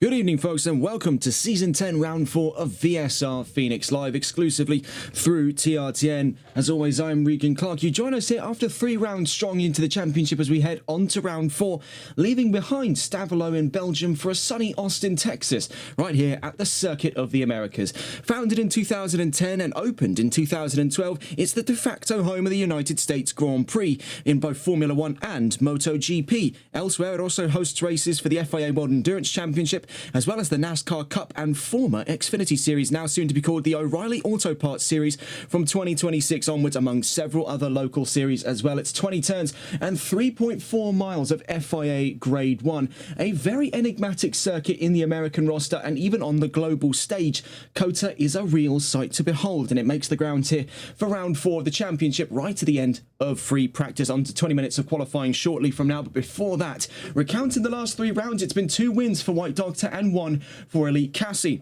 Good evening, folks, and welcome to Season 10, Round 4 of VSR Phoenix, live exclusively through TRTN. As always, I'm Regan Clark. You join us here after 3 rounds strong into the championship as we head on to Round 4, leaving behind Stavelot in Belgium for a sunny Austin, Texas, right here at the Circuit of the Americas. Founded in 2010 and opened in 2012, it's the de facto home of the United States Grand Prix in both Formula 1 and MotoGP. Elsewhere, it also hosts races for the FIA World Endurance Championship, as well as the NASCAR Cup and former Xfinity Series, now soon to be called the O'Reilly Auto Parts Series from 2026 onwards, among several other local series as well. It's 20 turns and 3.4 miles of FIA Grade 1. A very enigmatic circuit in the American roster and even on the global stage. COTA is a real sight to behold, and it makes the grounds here for round 4 of the championship right to the end of free practice. Under 20 minutes of qualifying shortly from now, but before that, recounting the last 3 rounds, it's been 2 wins for White Doctor and 1 for Elite Cassie.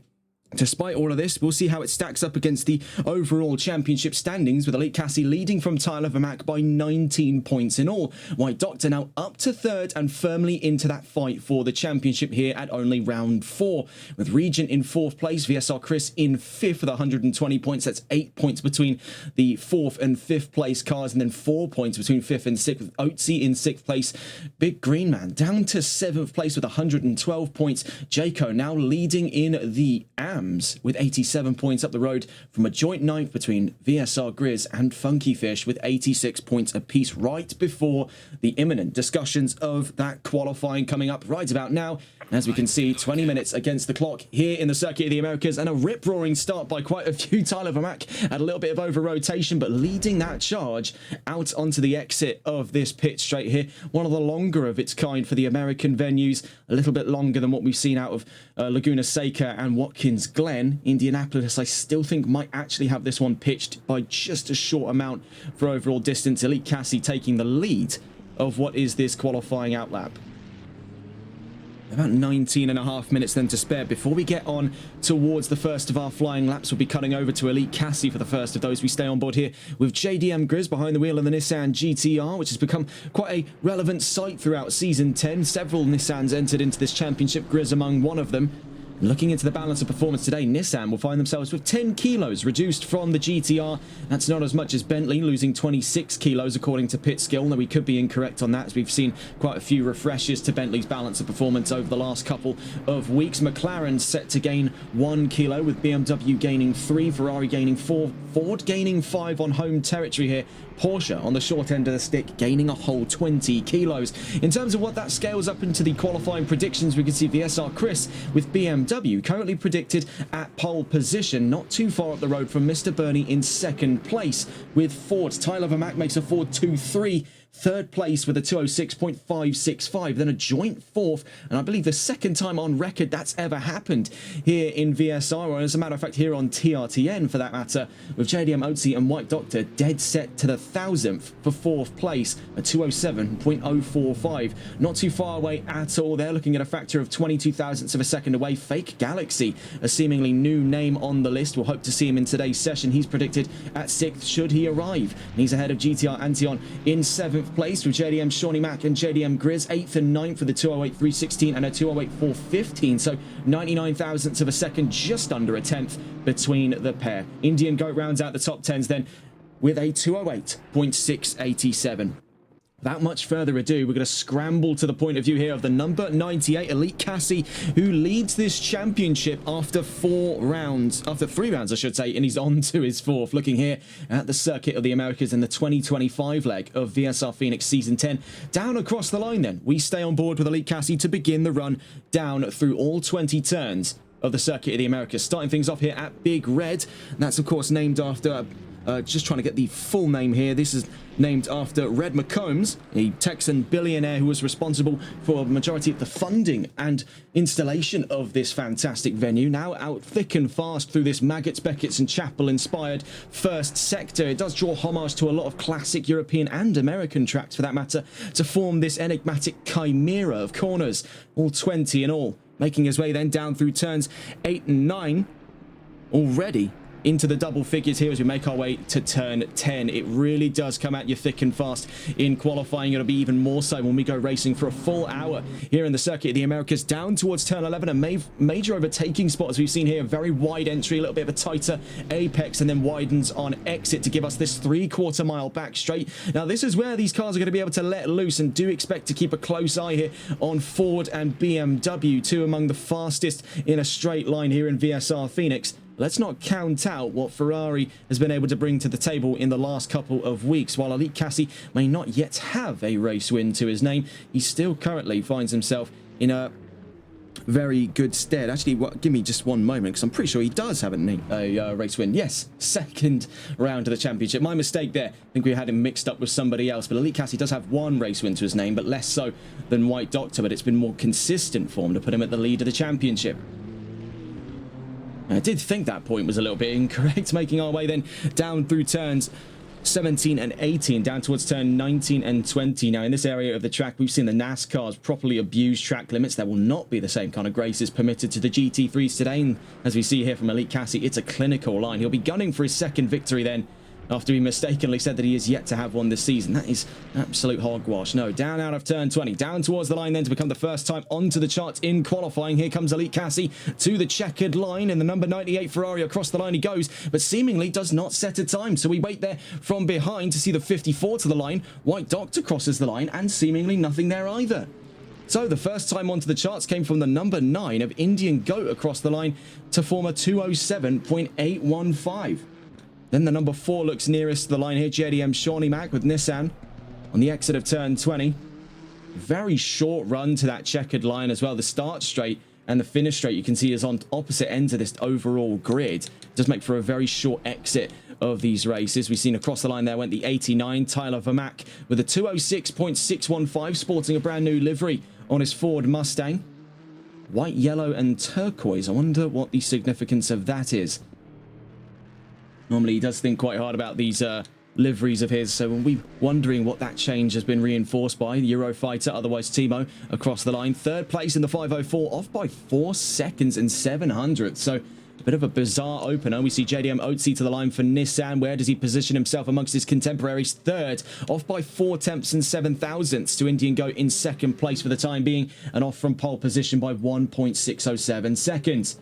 Despite all of this, we'll see how it stacks up against the overall championship standings, with Elite Cassie leading from Tyler Vermack by 19 points in all. White Doctor now up to 3rd and firmly into that fight for the championship here at only round 4. With Regent in 4th place, VSR Chris in 5th with 120 points. That's 8 points between the 4th and 5th place cars, and then 4 points between 5th and 6th, with Oatsy in 6th place. Big Green Man down to 7th place with 112 points. Jaco now leading in the AM with 87 points up the road from a joint 9th between VSR Grizz and Funky Fish with 86 points apiece, right before the imminent discussions of that qualifying coming up right about now. As we can see, 20 minutes against the clock here in the Circuit of the Americas, and a rip-roaring start by quite a few. Tyler Vermack had a little bit of over-rotation, but leading that charge out onto the exit of this pit straight here. One of the longer of its kind for the American venues, a little bit longer than what we've seen out of Laguna Seca and Watkins Glen. Indianapolis, I still think, might actually have this one pitched by just a short amount for overall distance. Elite Cassie taking the lead of what is this qualifying outlap. About 19.5 minutes then to spare before we get on towards the first of our flying laps. We'll be cutting over to Elite Cassie for the first of those. We stay on board here with JDM Grizz behind the wheel of the Nissan GTR, which has become quite a relevant sight throughout Season 10. Several Nissans entered into this championship, Grizz among one of them. Looking into the balance of performance today, Nissan will find themselves with 10 kilos reduced from the GTR. That's not as much as Bentley, losing 26 kilos according to pit skill, though we could be incorrect on that, as we've seen quite a few refreshes to Bentley's balance of performance over the last couple of weeks. McLaren set to gain 1 kilo, with BMW gaining 3, Ferrari gaining 4, Ford gaining 5 on home territory here. Porsche on the short end of the stick gaining a whole 20 kilos. In terms of what that scales up into the qualifying predictions, we can see VSR Chris with BMW currently predicted at pole position, not too far up the road from Mr. Bernie in 2nd place. With Ford, Tyler Vermack makes a Ford 2-3. 3rd place with a 206.565, then a joint 4th, and I believe the 2nd time on record that's ever happened here in VSR, or as a matter of fact here on TRTN for that matter, with JDM Oatsy and White Doctor dead set to the 1000th for 4th place, a 207.045. Not too far away at all. They're looking at a factor of 22 thousandths of a second away. Fake Galaxy, a seemingly new name on the list. We'll hope to see him in today's session. He's predicted at 6th should he arrive, and he's ahead of GTR Antion in 7th place, with JDM Shawnee Mac and JDM Grizz 8th and 9th with a 208.316 and a 208.415, so 99 thousandths of a second, just under a 10th between the pair. Indian Goat rounds out the top 10s then with a 208.687. Without much further ado, we're going to scramble to the point of view here of the number 98 Elite Cassie, who leads this championship after 3 rounds, I should say, and he's on to his 4th. Looking here at the Circuit of the Americas in the 2025 leg of VSR Phoenix Season 10. Down across the line then, we stay on board with Elite Cassie to begin the run down through all 20 turns of the Circuit of the Americas. Starting things off here at Big Red. That's of course named after just trying to get the full name here. This is named after Red McCombs, a Texan billionaire who was responsible for the majority of the funding and installation of this fantastic venue. Now out thick and fast through this Maggots, Beckett's and Chapel-inspired first sector. It does draw homage to a lot of classic European and American tracks, for that matter, to form this enigmatic chimera of corners, all 20 in all. Making his way then down through turns 8 and 9. Already into the double figures here as we make our way to turn 10. It really does come at you thick and fast in qualifying. It'll be even more so when we go racing for a full hour here in the circuit of the Americas. Down towards turn 11, a major overtaking spot as we've seen here. A very wide entry, a little bit of a tighter apex, and then widens on exit to give us this 3/4 mile back straight. Now this is where these cars are going to be able to let loose, and do expect to keep a close eye here on Ford and BMW, two among the fastest in a straight line here in VSR Phoenix. Let's not count out what Ferrari has been able to bring to the table in the last couple of weeks. While Elite Cassie may not yet have a race win to his name, he still currently finds himself in a very good stead. Actually, give me just one moment, because I'm pretty sure he does have a race win. Yes, second round of the championship. My mistake there. I think we had him mixed up with somebody else. But Elite Cassie does have one race win to his name, but less so than White Doctor. But it's been more consistent for him to put him at the lead of the championship. I did think that point was a little bit incorrect, making our way then down through turns 17 and 18, down towards turn 19 and 20. Now, in this area of the track, we've seen the NASCARs properly abuse track limits. There will not be the same kind of graces permitted to the GT3s today. And as we see here from Elite Cassie, it's a clinical line. He'll be gunning for his second victory then, after he mistakenly said that he is yet to have one this season. That is absolute hogwash. No, down out of turn 20, down towards the line then to become the first time onto the charts in qualifying. Here comes Elite Cassie to the checkered line, and the number 98 Ferrari across the line he goes, but seemingly does not set a time. So we wait there from behind to see the 54 to the line. White Doctor crosses the line, and seemingly nothing there either. So the first time onto the charts came from the number 9 of Indian Goat across the line to form a 207.815. Then the number 4 looks nearest to the line here, JDM Shawnee Mac with Nissan on the exit of turn 20. Very short run to that checkered line as well. The start straight and the finish straight, you can see, is on opposite ends of this overall grid. It does make for a very short exit of these races. We've seen across the line there went the 89 Tyler Vermack with a 206.615, sporting a brand new livery on his Ford Mustang. White, yellow and turquoise. I wonder what the significance of that is. Normally he does think quite hard about these liveries of his, so we'll be wondering what that change has been reinforced by. The Eurofighter, otherwise Timo, across the line. Third place in the 504, off by 4 seconds and 700. So a bit of a bizarre opener. We see JDM Otzi to the line for Nissan. Where does he position himself amongst his contemporaries? Third, off by 4 tenths and 7 thousandths to Indian Goat in second place for the time being, and off from pole position by 1.607 seconds.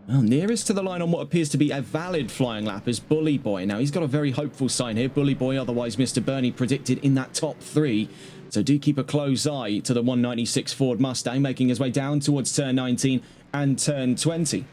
Well, nearest to the line on what appears to be a valid flying lap is Bully Boy. Now, he's got a very hopeful sign here. Bully Boy, otherwise Mr. Bernie, predicted in that top 3. So do keep a close eye to the 196 Ford Mustang, making his way down towards turn 19 and turn 20.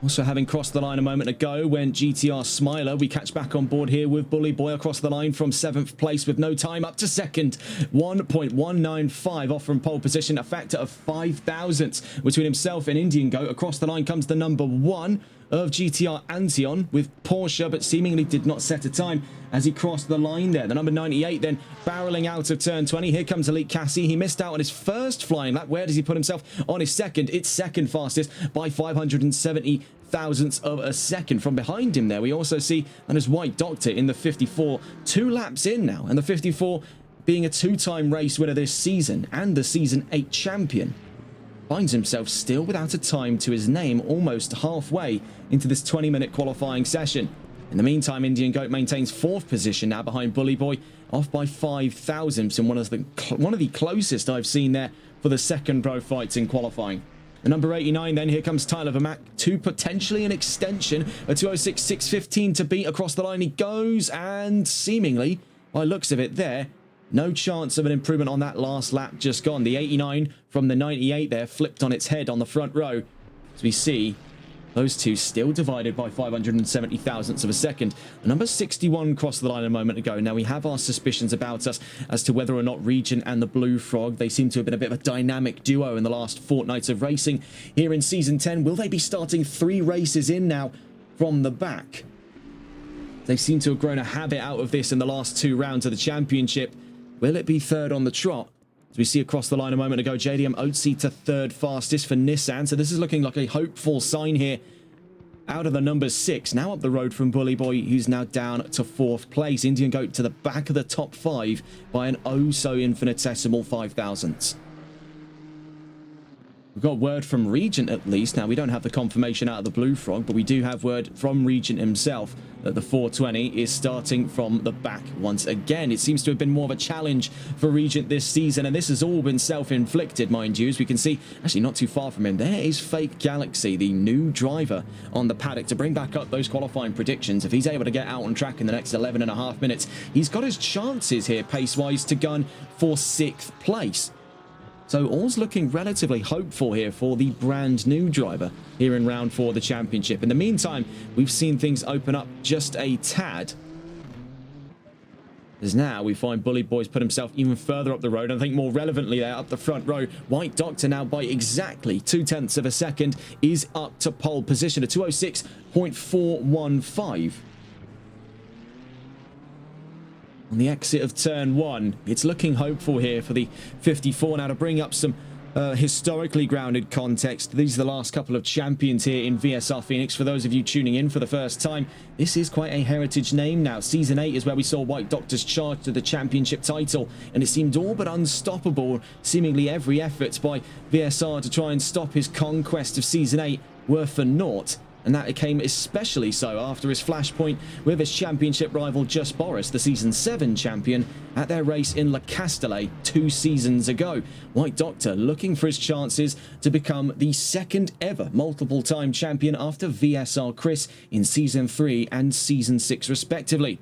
Also, having crossed the line a moment ago when GTR Smiler, we catch back on board here with Bully Boy across the line from 7th place with no time up to second. 1.195 off from pole position, a factor of 5 thousandths between himself and Indian Goat. Across the line comes the number 1 of GTR Antion with Porsche, but seemingly did not set a time as he crossed the line there. The number 98 then barreling out of turn 20. Here comes Elite Cassie. He missed out on his first flying lap. Where does he put himself on his second? It's second fastest by 570 thousandths of a second. From behind him there, we also see that is White Doctor in the 54, 2 laps in now, and the 54 being a 2-time race winner this season and the season 8 champion, finds himself still without a time to his name almost halfway into this 20-minute qualifying session. In the meantime, Indian Goat maintains 4th position now behind Bully Boy, off by 5 thousandths, and one of the closest I've seen there for the second pro fights in qualifying. The number 89 then, here comes Tyler Vermack to potentially an extension, a 206.615 to beat. Across the line he goes, and seemingly, by looks of it there, no chance of an improvement on that last lap just gone. The 89 from the 98 there flipped on its head on the front row. As we see, those two still divided by 570 thousandths of a second. The number 61 crossed the line a moment ago. Now, we have our suspicions about us as to whether or not Regent and the Blue Frog, they seem to have been a bit of a dynamic duo in the last fortnights of racing here in Season 10. Will they be starting 3 races in now from the back? They seem to have grown a habit out of this in the last 2 rounds of the championship. Will it be third on the trot? As we see across the line a moment ago, JDM Otzi to 3rd fastest for Nissan. So this is looking like a hopeful sign here out of the number 6. Now up the road from Bully Boy, who's now down to 4th place. Indian Goat to the back of the top 5 by an oh-so infinitesimal 5 thousandths. We've got word from Regent at least. Now, we don't have the confirmation out of the Blue Frog, but we do have word from Regent himself that the 420 is starting from the back once again. It seems to have been more of a challenge for Regent this season, and this has all been self-inflicted, mind you, as we can see, actually not too far from him. There is Fake Galaxy, the new driver on the paddock, to bring back up those qualifying predictions. If he's able to get out on track in the next 11.5 minutes, he's got his chances here, pace-wise, to gun for 6th place. So all's looking relatively hopeful here for the brand new driver here in round 4 of the championship. In the meantime, we've seen things open up just a tad, as now we find Bully Boy's put himself even further up the road. And I think more relevantly there, up the front row, White Doctor now by exactly 0.2 of a second is up to pole position, a 206.415. On the exit of turn 1, it's looking hopeful here for the 54. Now, to bring up some historically grounded context, these are the last couple of champions here in VSR Phoenix. For those of you tuning in for the first time, this is quite a heritage name now. Season 8 is where we saw White Doctor's charge to the championship title, and it seemed all but unstoppable. Seemingly every effort by VSR to try and stop his conquest of Season 8 were for naught. And that came especially so after his flashpoint with his championship rival Just Boris, the Season 7 champion, at their race in Le Castellet 2 seasons ago. White Doctor looking for his chances to become the second ever multiple-time champion after VSR Chris in Season 3 and Season 6 respectively.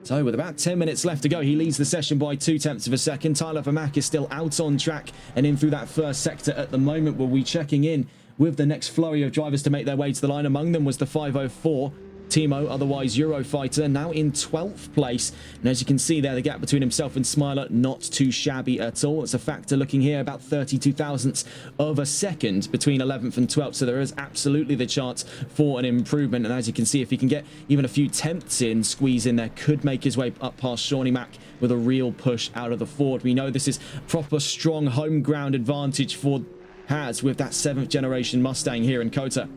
So with about 10 minutes left to go, he leads the session by 0.2 of a second. Tyler Vermack is still out on track and in through that first sector at the moment. We'll be checking in with the next flurry of drivers to make their way to the line. Among them was the 504, Timo, otherwise Eurofighter, now in 12th place. And as you can see there, the gap between himself and Smiler not too shabby at all. It's a factor looking here about 32 thousandths of a second between 11th and 12th. So there is absolutely the chance for an improvement. And as you can see, if he can get even a few tenths in, squeeze in there, could make his way up past Shawnee Mac with a real push out of the Ford. We know this is proper strong home ground advantage for Has with that 7th generation Mustang here in COTA.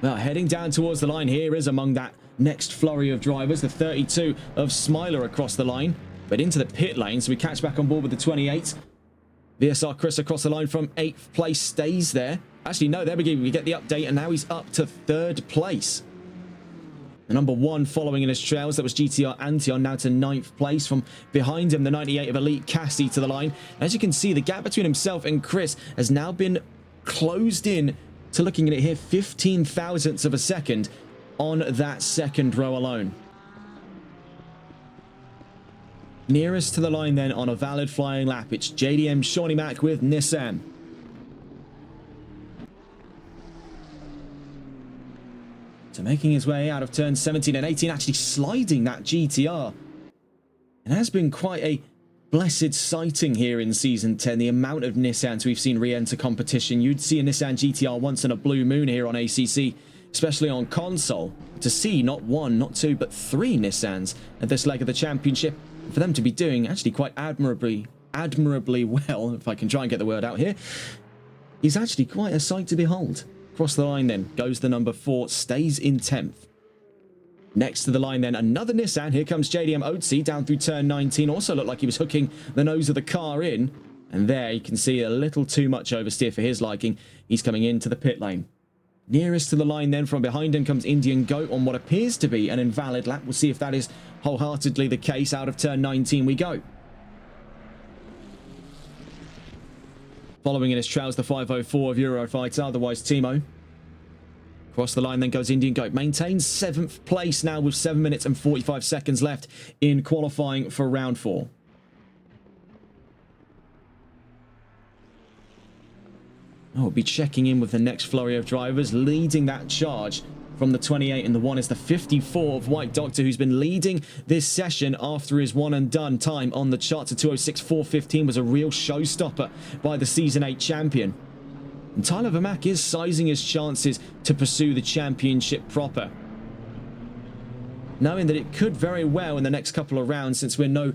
Well, heading down towards the line here is among that next flurry of drivers, the 32 of Smiler across the line, but into the pit lane, so we catch back on board with the 28. VSR Chris across the line from 8th place, stays there. Actually, no, there we go. We get the update, and now he's up to 3rd place. The number 1 following in his trails, that was GTR Antion, now to 9th place. From behind him, the 98 of Elite Cassie to the line. As you can see, the gap between himself and Chris has now been closed in to, looking at it here, 15 thousandths of a second on that second row alone. Nearest to the line then on a valid flying lap, it's JDM Shawnee Mac with Nissan. So making his way out of turn 17 and 18, actually sliding that GTR. It has been quite a blessed sighting here in Season 10, the amount of Nissans we've seen re-enter competition. You'd see a Nissan GTR once in a blue moon here on ACC, especially on console. To see not 1, not 2, but 3 Nissans at this leg of the championship, for them to be doing actually quite admirably well, if I can try and get the word out here, is actually quite a sight to behold. Across the line then goes the number 4, stays in 10th. Next to the line then, another Nissan. Here comes JDM Otzi down through turn 19. Also looked like he was hooking the nose of the car in. And there you can see a little too much oversteer for his liking. He's coming into the pit lane. Nearest to the line then, from behind him comes Indian Goat on what appears to be an invalid lap. We'll see if that is wholeheartedly the case. Out of turn 19 we go. Following in his trails, the 504 of Eurofighter, otherwise Timo. Across the line then goes Indian Goat. Maintains 7th place now with 7 minutes and 45 seconds left in qualifying for round 4. Oh, we'll be checking in with the next flurry of drivers. Leading that charge from the 28 and the 1 is the 54 of White Doctor, who's been leading this session after his one and done time on the charts. A 206.415 was a real showstopper by the Season 8 champion. And Tyler Vermack is sizing his chances to pursue the championship proper, knowing that it could very well in the next couple of rounds, since we're no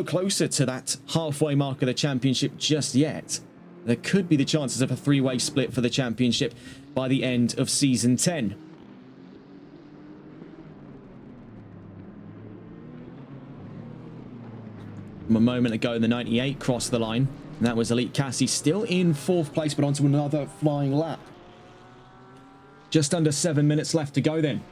closer to that halfway mark of the championship just yet. There could be the chances of a 3-way split for the championship by the end of Season 10. From a moment ago, the 98 crossed the line. And that was Elite Cassie still in 4th place, but onto another flying lap. Just under 7 minutes left to go then.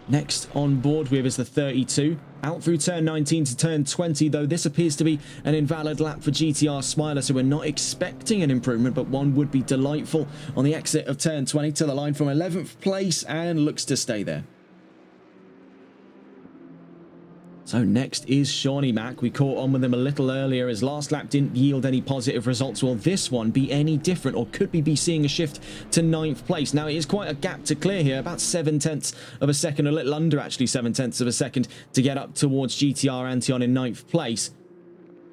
Next on board with is the 32. Out through turn 19 to turn 20, though this appears to be an invalid lap for GTR Smiler, so we're not expecting an improvement, but one would be delightful on the exit of turn 20 to the line from 11th place and looks to stay there. So next is Shawnee Mac. We caught on with him a little earlier. His last lap didn't yield any positive results. Will this one be any different, or could we be seeing a shift to 9th place? Now, it is quite a gap to clear here, about 7/10 of a second, a little under actually 7/10 of a second to get up towards GTR Antion in 9th place.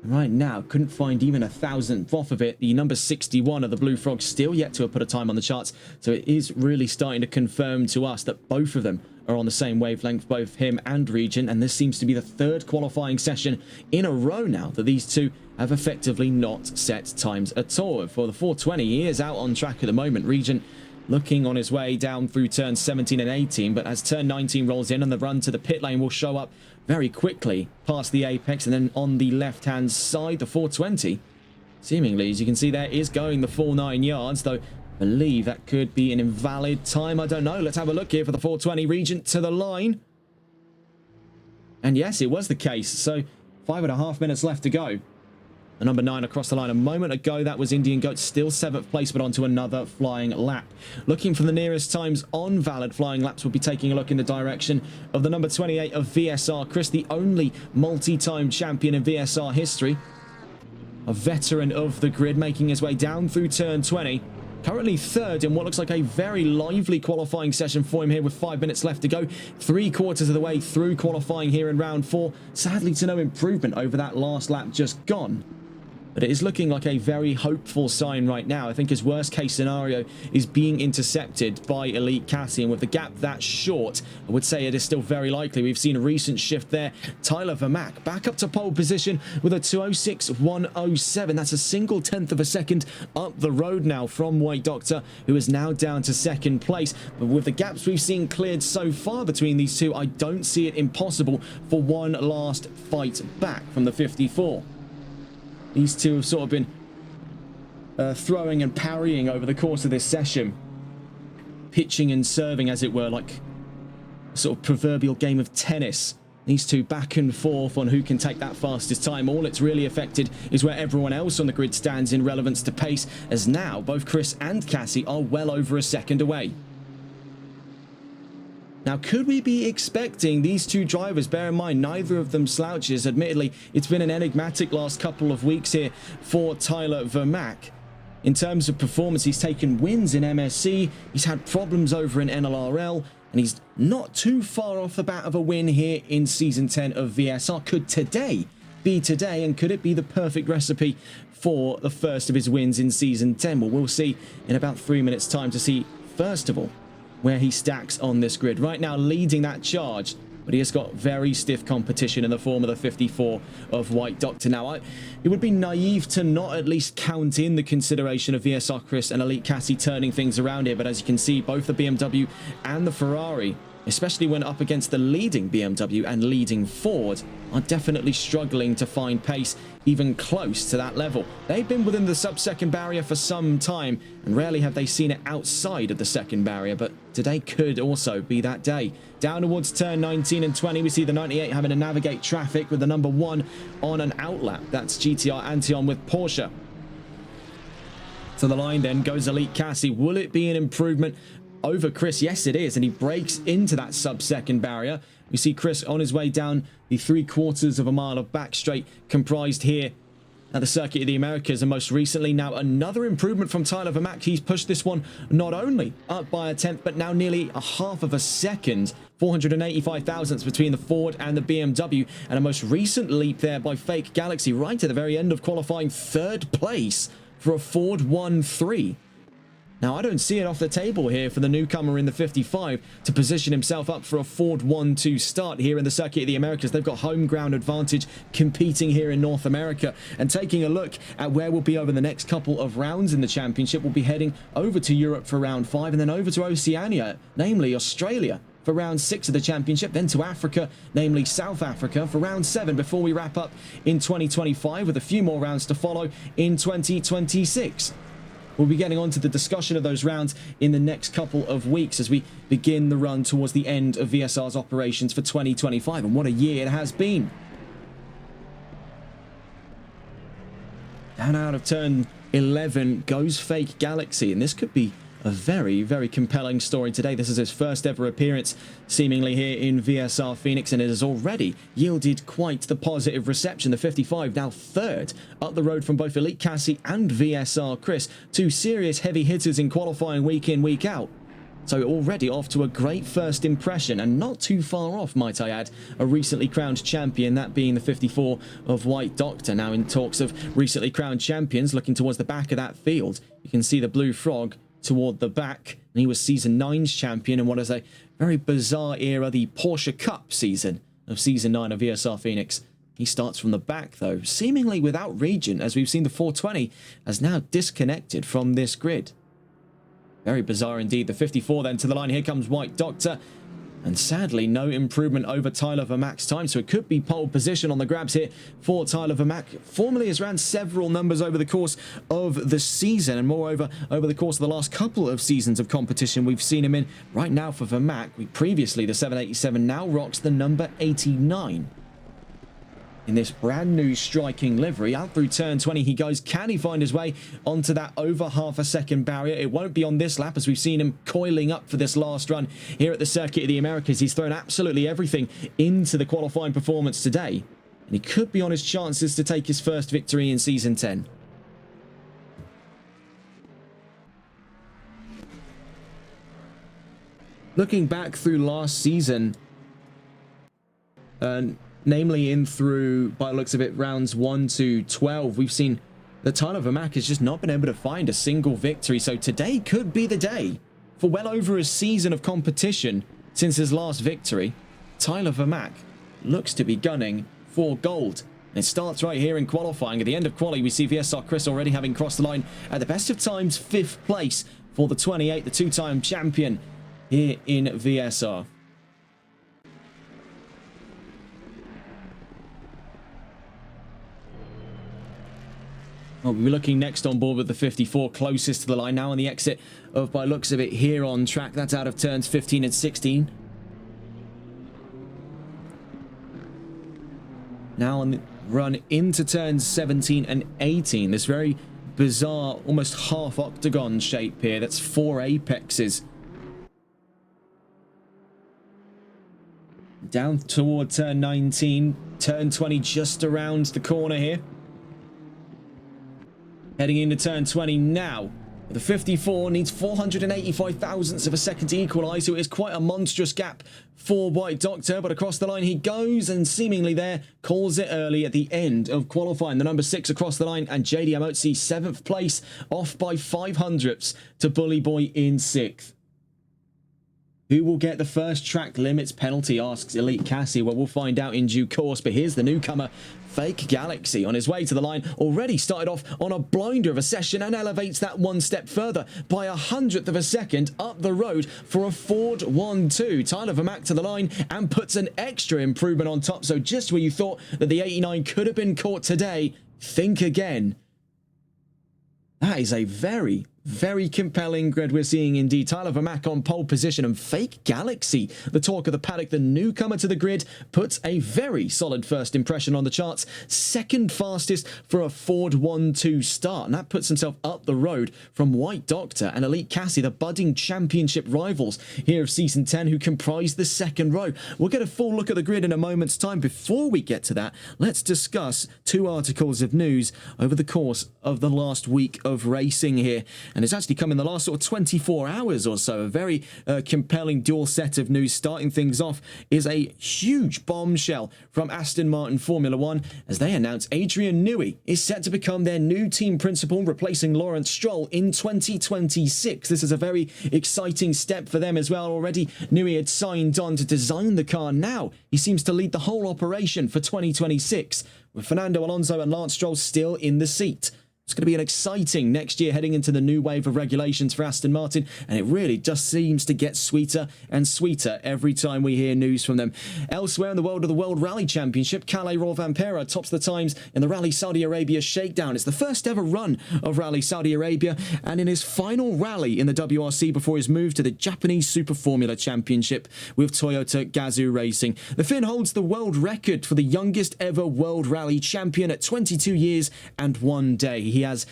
Right now, couldn't find even a thousandth off of it. The number 61 of the Blue Frogs still yet to have put a time on the charts, so it is really starting to confirm to us that both of them are on the same wavelength, both him and Regent, and this seems to be the 3rd qualifying session in a row now that these two have effectively not set times at all. For the 420, he is out on track at the moment. Regent looking on his way down through turns 17 and 18, but as turn 19 rolls in and the run to the pit lane will show up very quickly past the apex, and then on the left-hand side, the 420, seemingly, as you can see there, is going the full 9 yards, though I believe that could be an invalid time. I don't know. Let's have a look here for the 420. Regent to the line. And yes, it was the case. So 5.5 minutes left to go. The number 9 across the line a moment ago. That was Indian Goat, still 7th place, but onto another flying lap. Looking for the nearest times on valid flying laps, we'll be taking a look in the direction of the number 28 of VSR Chris, the only multi-time champion in VSR history. A veteran of the grid, making his way down through turn 20. Currently 3rd in what looks like a very lively qualifying session for him here with 5 minutes left to go. 3/4 of the way through qualifying here in round 4. Sadly to no improvement over that last lap just gone. But it is looking like a very hopeful sign right now. I think his worst case scenario is being intercepted by Elite Cassie, and with the gap that short, I would say it is still very likely. We've seen a recent shift there. Tyler Vermack back up to pole position with a 2:06.107. That's a 1/10 of a second up the road now from White Doctor, who is now down to 2nd place. But with the gaps we've seen cleared so far between these two, I don't see it impossible for one last fight back from the 54. These two have sort of been throwing and parrying over the course of this session. Pitching and serving, as it were, like a sort of proverbial game of tennis. These two back and forth on who can take that fastest time. All it's really affected is where everyone else on the grid stands in relevance to pace, as now both Chris and Cassie are well over a second away. Now, could we be expecting these two drivers, bear in mind, neither of them slouches. Admittedly, it's been an enigmatic last couple of weeks here for Tyler Vermack. In terms of performance, he's taken wins in MSC, he's had problems over in NLRL, and he's not too far off the bat of a win here in Season 10 of VSR. Could today be today, and could it be the perfect recipe for the first of his wins in Season 10? Well, we'll see in about 3 minutes' time to see, first of all, where he stacks on this grid. Right now leading that charge, but he has got very stiff competition in the form of the 54 of White Doctor. Now, it would be naive to not at least count in the consideration of VSR Chris and Elite Cassie turning things around here, but as you can see, both the BMW and the Ferrari, especially when up against the leading BMW and leading Ford, are definitely struggling to find pace even close to that level. They've been within the sub-second barrier for some time, and rarely have they seen it outside of the second barrier, but today could also be that day. Down towards turn 19 and 20, we see the 98 having to navigate traffic with the number 1 on an outlap. That's GTR Antion with Porsche. To the line then goes Elite Cassie. Will it be an improvement over Chris? Yes, it is, and he breaks into that sub-second barrier. We see Chris on his way down the 3/4 of a mile of back straight comprised here at the Circuit of the Americas, and most recently now another improvement from Tyler Vermack. He's pushed this one not only up by a 1/10, but now nearly a 1/2 of a second, 485 thousandths between the Ford and the BMW, and a most recent leap there by Fake Galaxy right at the very end of qualifying, 3rd place for a Ford 1-3. Now, I don't see it off the table here for the newcomer in the 55 to position himself up for a Ford 1-2 start here in the Circuit of the Americas. They've got home ground advantage competing here in North America. And taking a look at where we'll be over the next couple of rounds in the championship, we'll be heading over to Europe for round 5 and then over to Oceania, namely Australia, for round 6 of the championship, then to Africa, namely South Africa, for round 7 before we wrap up in 2025 with a few more rounds to follow in 2026. We'll be getting on to the discussion of those rounds in the next couple of weeks as we begin the run towards the end of VSR's operations for 2025, and what a year it has been. Down out of turn 11 goes Fake Galaxy, and this could be a very, very compelling story today. This is his first ever appearance, seemingly, here in VSR Phoenix, and it has already yielded quite the positive reception. The 55 now third up the road from both Elite Cassie and VSR Chris, two serious heavy hitters in qualifying week in, week out. So already off to a great first impression, and not too far off, might I add, a recently crowned champion, that being the 54 of White Doctor. Now in talks of recently crowned champions, looking towards the back of that field, you can see the Blue Frog toward the back, and he was Season 9's champion in what is a very bizarre era, the Porsche Cup season of Season 9 of VSR Phoenix. He starts from the back, though, seemingly without region, as we've seen the 420 has now disconnected from this grid. Very bizarre indeed. The 54 then to the line. Here comes White Doctor. And sadly, no improvement over Tyler Vermack's time. So it could be pole position on the grabs here for Tyler Vermack. Formerly has ran several numbers over the course of the season. And moreover, over the course of the last couple of seasons of competition, we've seen him in. Right now for Vermack, previously the 787 now rocks the number 89. In this brand new striking livery, out through turn 20 he goes. Can he find his way onto that over half a second barrier? It won't be on this lap, as we've seen him coiling up for this last run here at the Circuit of the Americas. He's thrown absolutely everything into the qualifying performance today, and he could be on his chances to take his first victory in Season 10. Looking back through last season, namely in through, by the looks of it, rounds 1 to 12, we've seen that Tyler Vermack has just not been able to find a single victory. So today could be the day. For well over a season of competition since his last victory, Tyler Vermack looks to be gunning for gold. And it starts right here in qualifying. At the end of quali, we see VSR Chris already having crossed the line at the best of times 5th place for the 28, the two-time champion here in VSR. Well, we'll be looking next on board with the 54, closest to the line now on the exit of, by looks of it, here on track. That's out of turns 15 and 16. Now on the run into turns 17 and 18. This very bizarre, almost half octagon shape here. That's 4 apexes. Down toward turn 19. Turn 20 just around the corner here. Heading into turn 20 now. The 54 needs 485 thousandths of a second to equalise, so it is quite a monstrous gap for White Doctor, but across the line he goes, and seemingly there calls it early at the end of qualifying. The number 6 across the line, and JD Amotsi 7th place, off by 5 hundredths to Bully Boy in 6th. Who will get the first track limits penalty, asks Elite Cassie. Well, we'll find out in due course, but here's the newcomer, Fake Galaxy, on his way to the line. Already started off on a blinder of a session and elevates that one step further by 100th of a second up the road for a Ford 1-2. Tyler Vermack to the line and puts an extra improvement on top. So just where you thought that the 89 could have been caught today, think again. That is a very, very compelling grid we're seeing indeed. Tyler Vermack on pole position, and Fake Galaxy, the talk of the paddock, the newcomer to the grid, puts a very solid first impression on the charts. Second fastest for a Ford 1-2 start, and that puts himself up the road from White Doctor and Elite Cassie, the budding championship rivals here of Season 10, who comprise the second row. We'll get a full look at the grid in a moment's time. Before we get to that, let's discuss 2 articles of news over the course of the last week of racing here. And it's actually come in the last sort of 24 hours or so. A very compelling dual set of news. Starting things off is a huge bombshell from Aston Martin Formula One, as they announce Adrian Newey is set to become their new team principal, replacing Lawrence Stroll in 2026. This is a very exciting step for them as well. Already Newey had signed on to design the car. Now he seems to lead the whole operation for 2026, with Fernando Alonso and Lance Stroll still in the seat. It's going to be an exciting next year heading into the new wave of regulations for Aston Martin, and it really just seems to get sweeter and sweeter every time we hear news from them. Elsewhere in the world of the World Rally Championship, Kalle Rovanperä tops the times in the Rally Saudi Arabia shakedown. It's the first ever run of Rally Saudi Arabia, and in his final rally in the WRC before his move to the Japanese Super Formula Championship with Toyota Gazoo Racing. The Finn holds the world record for the youngest ever World Rally champion at 22 years and 1 day. He has,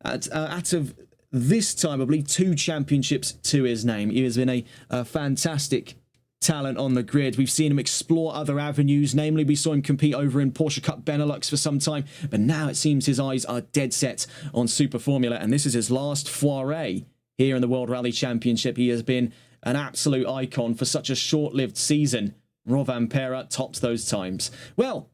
out of this time, I believe, 2 championships to his name. He has been a fantastic talent on the grid. We've seen him explore other avenues, namely we saw him compete over in Porsche Cup Benelux for some time, but now it seems his eyes are dead set on Super Formula, and this is his last foray here in the World Rally Championship. He has been an absolute icon for such a short-lived season. Rovanperä tops those times. Well,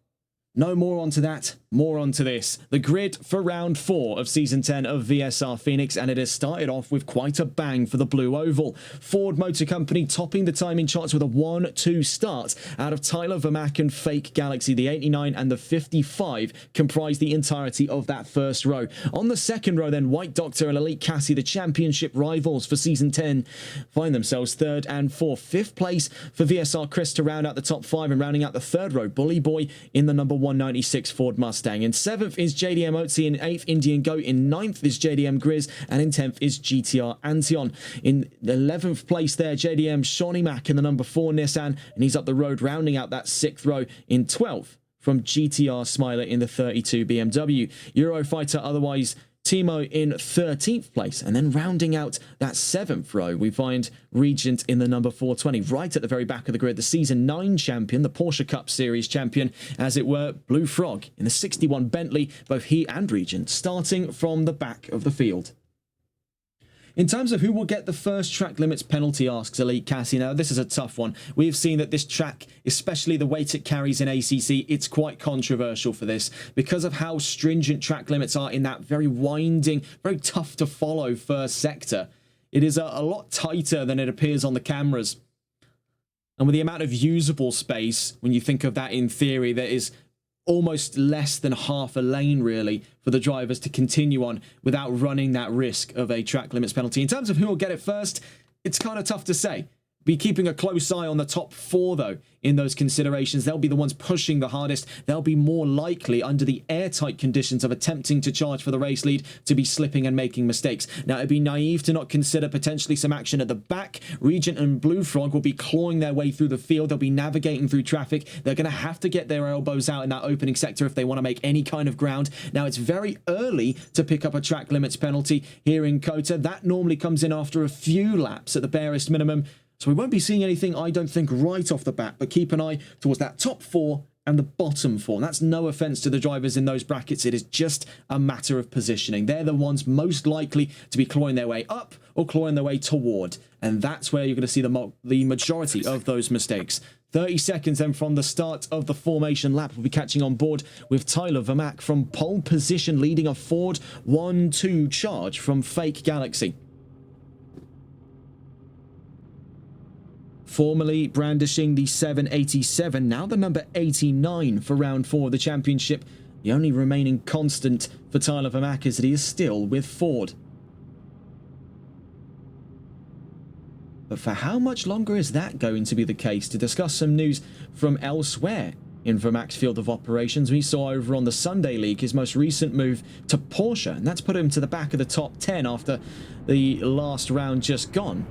no more onto that, more onto this. The grid for round 4 of Season 10 of VSR Phoenix, and it has started off with quite a bang for the Blue Oval. Ford Motor Company topping the timing charts with a 1-2 start out of Tyler Vermaak and Fake Galaxy. The 89 and the 55 comprise the entirety of that first row. On the second row then, White Doctor and Elite Cassie, the championship rivals for Season 10, find themselves 3rd and 4th. 5th place for VSR Chris to round out the top 5, and rounding out the 3rd row, Bully Boy in the number 196 Ford Mustang. In 7th is JDM Otzi, in 8th Indian Goat, in 9th is JDM Grizz, and in 10th is GTR Antion. In 11th place there, JDM Shawnee Mac in the number 4 Nissan, and he's up the road rounding out that 6th row. In 12th from GTR Smiler in the 32 BMW. Eurofighter, otherwise Timo, in 13th place, and then rounding out that 7th row, we find Regent in the number 420. Right at the very back of the grid, the Season 9 champion, the Porsche Cup Series champion, as it were, Blue Frog in the 61 Bentley, both he and Regent starting from the back of the field. In terms of who will get the first track limits penalty, asks Elite Cassie. Now, this is a tough one. We have seen that this track, especially the weight it carries in ACC, it's quite controversial for this because of how stringent track limits are in that very winding, very tough to follow first sector. It is a lot tighter than it appears on the cameras. And with the amount of usable space, when you think of that in theory, there is almost less than half a lane, really, for the drivers to continue on without running that risk of a track limits penalty. In terms of who will get it first, it's kind of tough to say. Be keeping a close eye on the top 4, though, in those considerations. They'll be the ones pushing the hardest. They'll be more likely, under the airtight conditions of attempting to charge for the race lead, to be slipping and making mistakes. Now, it'd be naive to not consider potentially some action at the back. Regent and Blue Frog will be clawing their way through the field. They'll be navigating through traffic. They're going to have to get their elbows out in that opening sector if they want to make any kind of ground. Now, it's very early to pick up a track limits penalty here in COTA. That normally comes in after a few laps at the barest minimum. So we won't be seeing anything, I don't think, right off the bat, but keep an eye towards that top 4 and the bottom 4. And that's no offense to the drivers in those brackets. It is just a matter of positioning. They're the ones most likely to be clawing their way up or clawing their way toward. And that's where you're going to see the majority of those mistakes. 30 seconds then from the start of the formation lap. We'll be catching on board with Tyler Vermaak from pole position, leading a Ford 1-2 charge from Fake Galaxy. Formerly brandishing the 787, now the number 89 for round 4 of the championship. The only remaining constant for Tyler Vermaak is that he is still with Ford. But for how much longer is that going to be the case? To discuss some news from elsewhere in Vermaak's field of operations, we saw over on the Sunday League his most recent move to Porsche, and that's put him to the back of the top 10 after the last round just gone.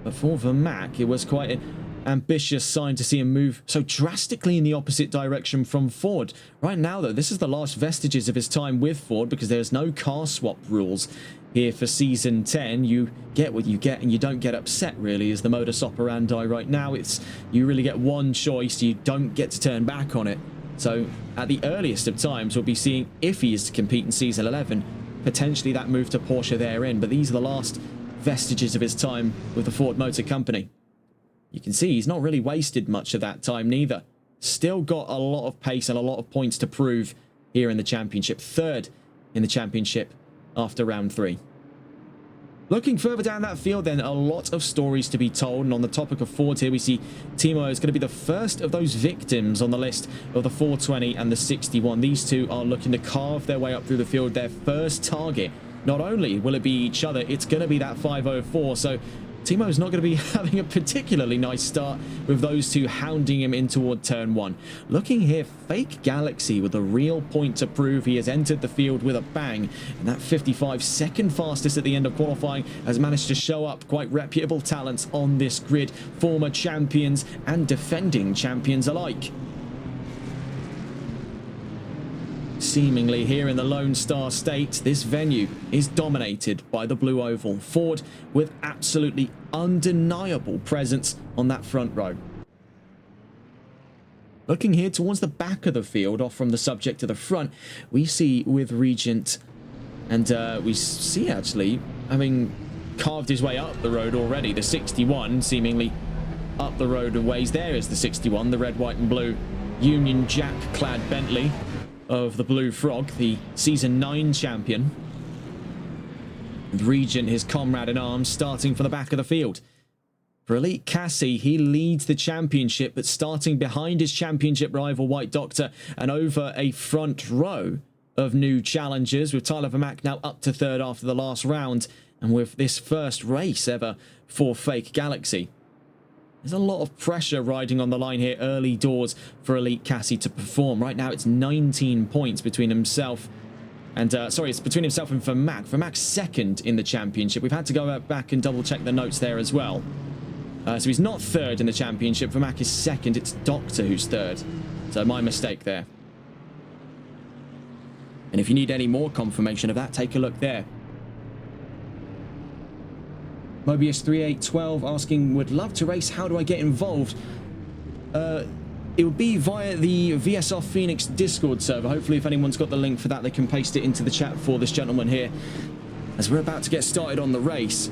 But for Vermaak, it was quite an ambitious sign to see him move so drastically in the opposite direction from Ford. Right now, though, this is the last vestiges of his time with Ford because there's no car swap rules here for Season 10. You get what you get and you don't get upset, really, is the modus operandi right now. It's you really get one choice. You don't get to turn back on it. So at the earliest of times, we'll be seeing, if he is to compete in Season 11, potentially that move to Porsche therein. But these are the last vestiges of his time with the Ford Motor Company. You can see he's not really wasted much of that time neither. Still got a lot of pace and a lot of points to prove here in the championship. 3rd in the championship after round 3. Looking further down that field, then, a lot of stories to be told. And on the topic of Ford here, we see Timo is going to be the first of those victims on the list of the 420 and the 61. These two are looking to carve their way up through the field. Their first target, not only will it be each other, it's going to be that 504. So Timo's not going to be having a particularly nice start with those two hounding him in toward turn one. Looking here, Fake Galaxy with a real point to prove. He has entered the field with a bang, and that 55, second fastest at the end of qualifying, has managed to show up quite reputable talents on this grid, former champions and defending champions alike. Seemingly here in the Lone Star State, this venue is dominated by the blue oval. Ford with absolutely undeniable presence on that front row. Looking here towards the back of the field, off from the subject to the front, we see with Regent, and we see actually having carved his way up the road already, the 61 seemingly up the road a ways. There is the 61, the red, white and blue Union Jack clad Bentley of the Blue Frog, the Season 9 champion. Regent, his comrade in arms, starting from the back of the field. For Elite Cassie, he leads the championship, but starting behind his championship rival White Doctor and over a front row of new challengers, with Tyler Vermack now up to third after the last round, and with this first race ever for Fake Galaxy. There's a lot of pressure riding on the line here early doors for Elite Cassie to perform. Right now it's 19 points between himself and, it's between himself and Vermack. Vermack's second in the championship. We've had to go back and double check the notes there as well. So he's not third in the championship. Vermack is second. It's Doctor who's third. So my mistake there. And if you need any more confirmation of that, take a look there. Mobius 3812 asking, would love to race, how do I get involved? It would be via the VSR Phoenix Discord server. Hopefully if anyone's got the link for that, they can paste it into the chat for this gentleman here, as we're about to get started on the race.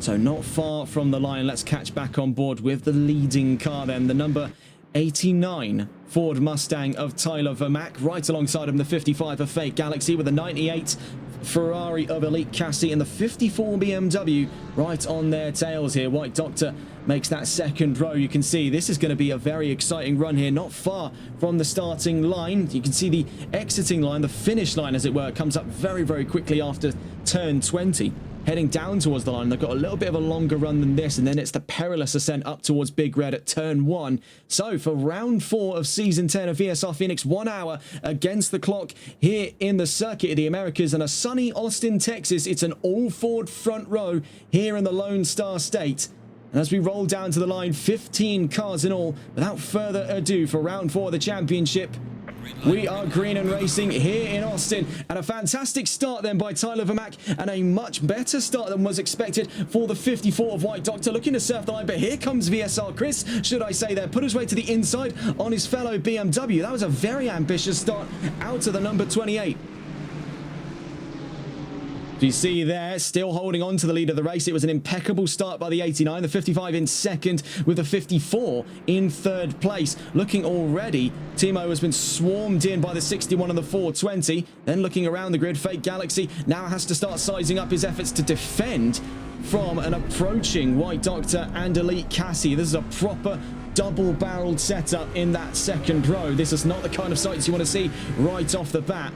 So not far from the line. Let's catch back on board with the leading car then, the number 89 Ford Mustang of Tyler Vermack, right alongside him the 55 of Fake Galaxy, with the 98 Ferrari of Elite Cassie and the 54 BMW right on their tails here. White Doctor makes that second row. You can see this is going to be a very exciting run here, not far from the starting line. You can see the exiting line, the finish line as it were, comes up very, very quickly after turn 20. Heading down towards the line, they've got a little bit of a longer run than this, and then it's the perilous ascent up towards Big Red at turn 1. So for round 4 of Season 10 of VSR Phoenix, 1 hour against the clock here in the Circuit of the Americas and a sunny Austin, Texas. It's an all-Ford front row here in the Lone Star State. And as we roll down to the line, 15 cars in all. Without further ado, for round 4 of the championship, we are green and racing here in Austin, and a fantastic start then by Tyler Vermack, and a much better start than was expected for the 54 of White Doctor, looking to surf the line. But here comes VSR Chris, should I say there, put his way to the inside on his fellow BMW. That was a very ambitious start out of the number 28. You see there, still holding on to the lead of the race. It was an impeccable start by the 89, the 55 in second, with the 54 in third place. Looking already, Timo has been swarmed in by the 61 and the 420. Then looking around the grid, Fake Galaxy now has to start sizing up his efforts to defend from an approaching White Doctor and Elite Cassie. This is a proper double-barreled setup in that second row. This is not the kind of sights you want to see right off the bat.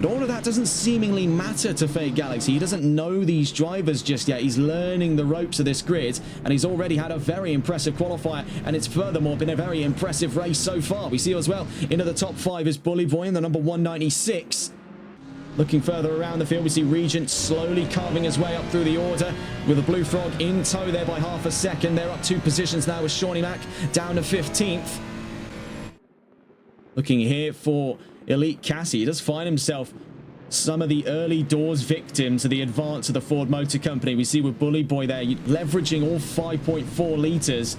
But all of that doesn't seemingly matter to Fake Galaxy. He doesn't know these drivers just yet. He's learning the ropes of this grid, and he's already had a very impressive qualifier, and it's furthermore been a very impressive race so far. We see as well into the top 5 is Bully Boy in the number 196. Looking further around the field, we see Regent slowly carving his way up through the order with the Blue Frog in tow there by half a second. They're up 2 positions now with Shawnee Mack down to 15th. Looking here for Elite Cassie, he does find himself some of the early doors victims of the advance of the Ford Motor Company. We see with Bully Boy there, leveraging all 5.4 litres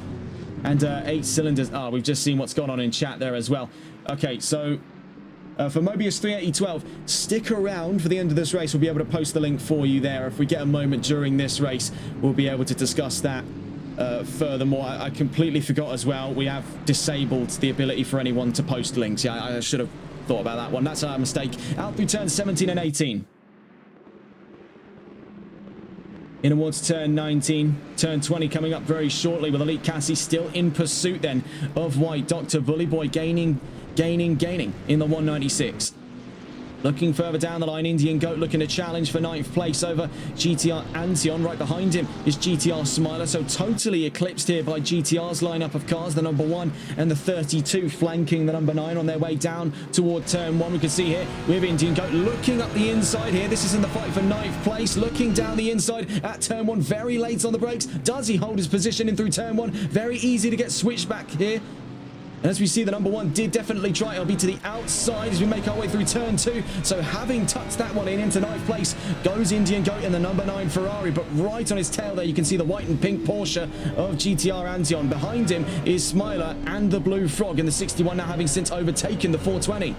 and 8 cylinders. We've just seen what's gone on in chat there as well. Okay, so for Mobius 38012, stick around for the end of this race. We'll be able to post the link for you there. If we get a moment during this race, we'll be able to discuss that. Furthermore, I completely forgot as well, we have disabled the ability for anyone to post links. Yeah, I should have thought about that one. That's a mistake. Out through turns 17 and 18. In towards turn 19, turn 20 coming up very shortly with Elite Cassie still in pursuit then of White Dr. Bully Boy gaining in the 196. Looking further down the line, Indian Goat looking to challenge for 9th place over GTR Antion. Right behind him is GTR Smiler, so totally eclipsed here by GTR's lineup of cars. The number 1 and the 32 flanking the number 9 on their way down toward turn 1. We can see here with Indian Goat looking up the inside here. This is in the fight for 9th place, looking down the inside at turn 1. Very late on the brakes. Does he hold his position in through turn 1? Very easy to get switched back here. And as we see, the number 1 did definitely try. It'll be to the outside as we make our way through turn 2. So having tucked that one in into 9th place goes Indian Goat in the number 9 Ferrari. But right on his tail there, you can see the white and pink Porsche of GTR Antion. Behind him is Smiler and the Blue Frog in the 61, now having since overtaken the 420.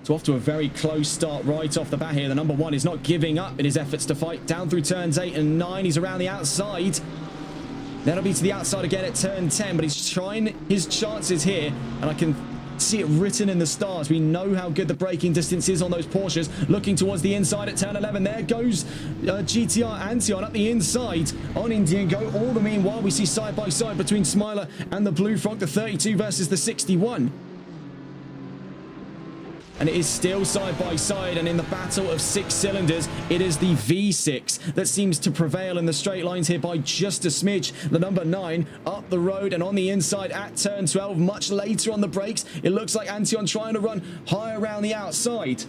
So off to a very close start right off the bat here. The number 1 is not giving up in his efforts to fight. Down through turns 8 and 9. He's around the outside. That'll be to the outside again at turn 10, but he's trying his chances here, and I can see it written in the stars. We know how good the braking distance is on those Porsches. Looking towards the inside at turn 11. There goes GTR Antion up the inside on Indian Goat. All the meanwhile, we see side by side between Smiler and the Blue Frog, the 32 versus the 61. And it is still side by side, and in the battle of 6 cylinders, it is the V6 that seems to prevail in the straight lines here by just a smidge. The number 9 up the road and on the inside at turn 12, much later on the brakes. It looks like Antion trying to run high around the outside.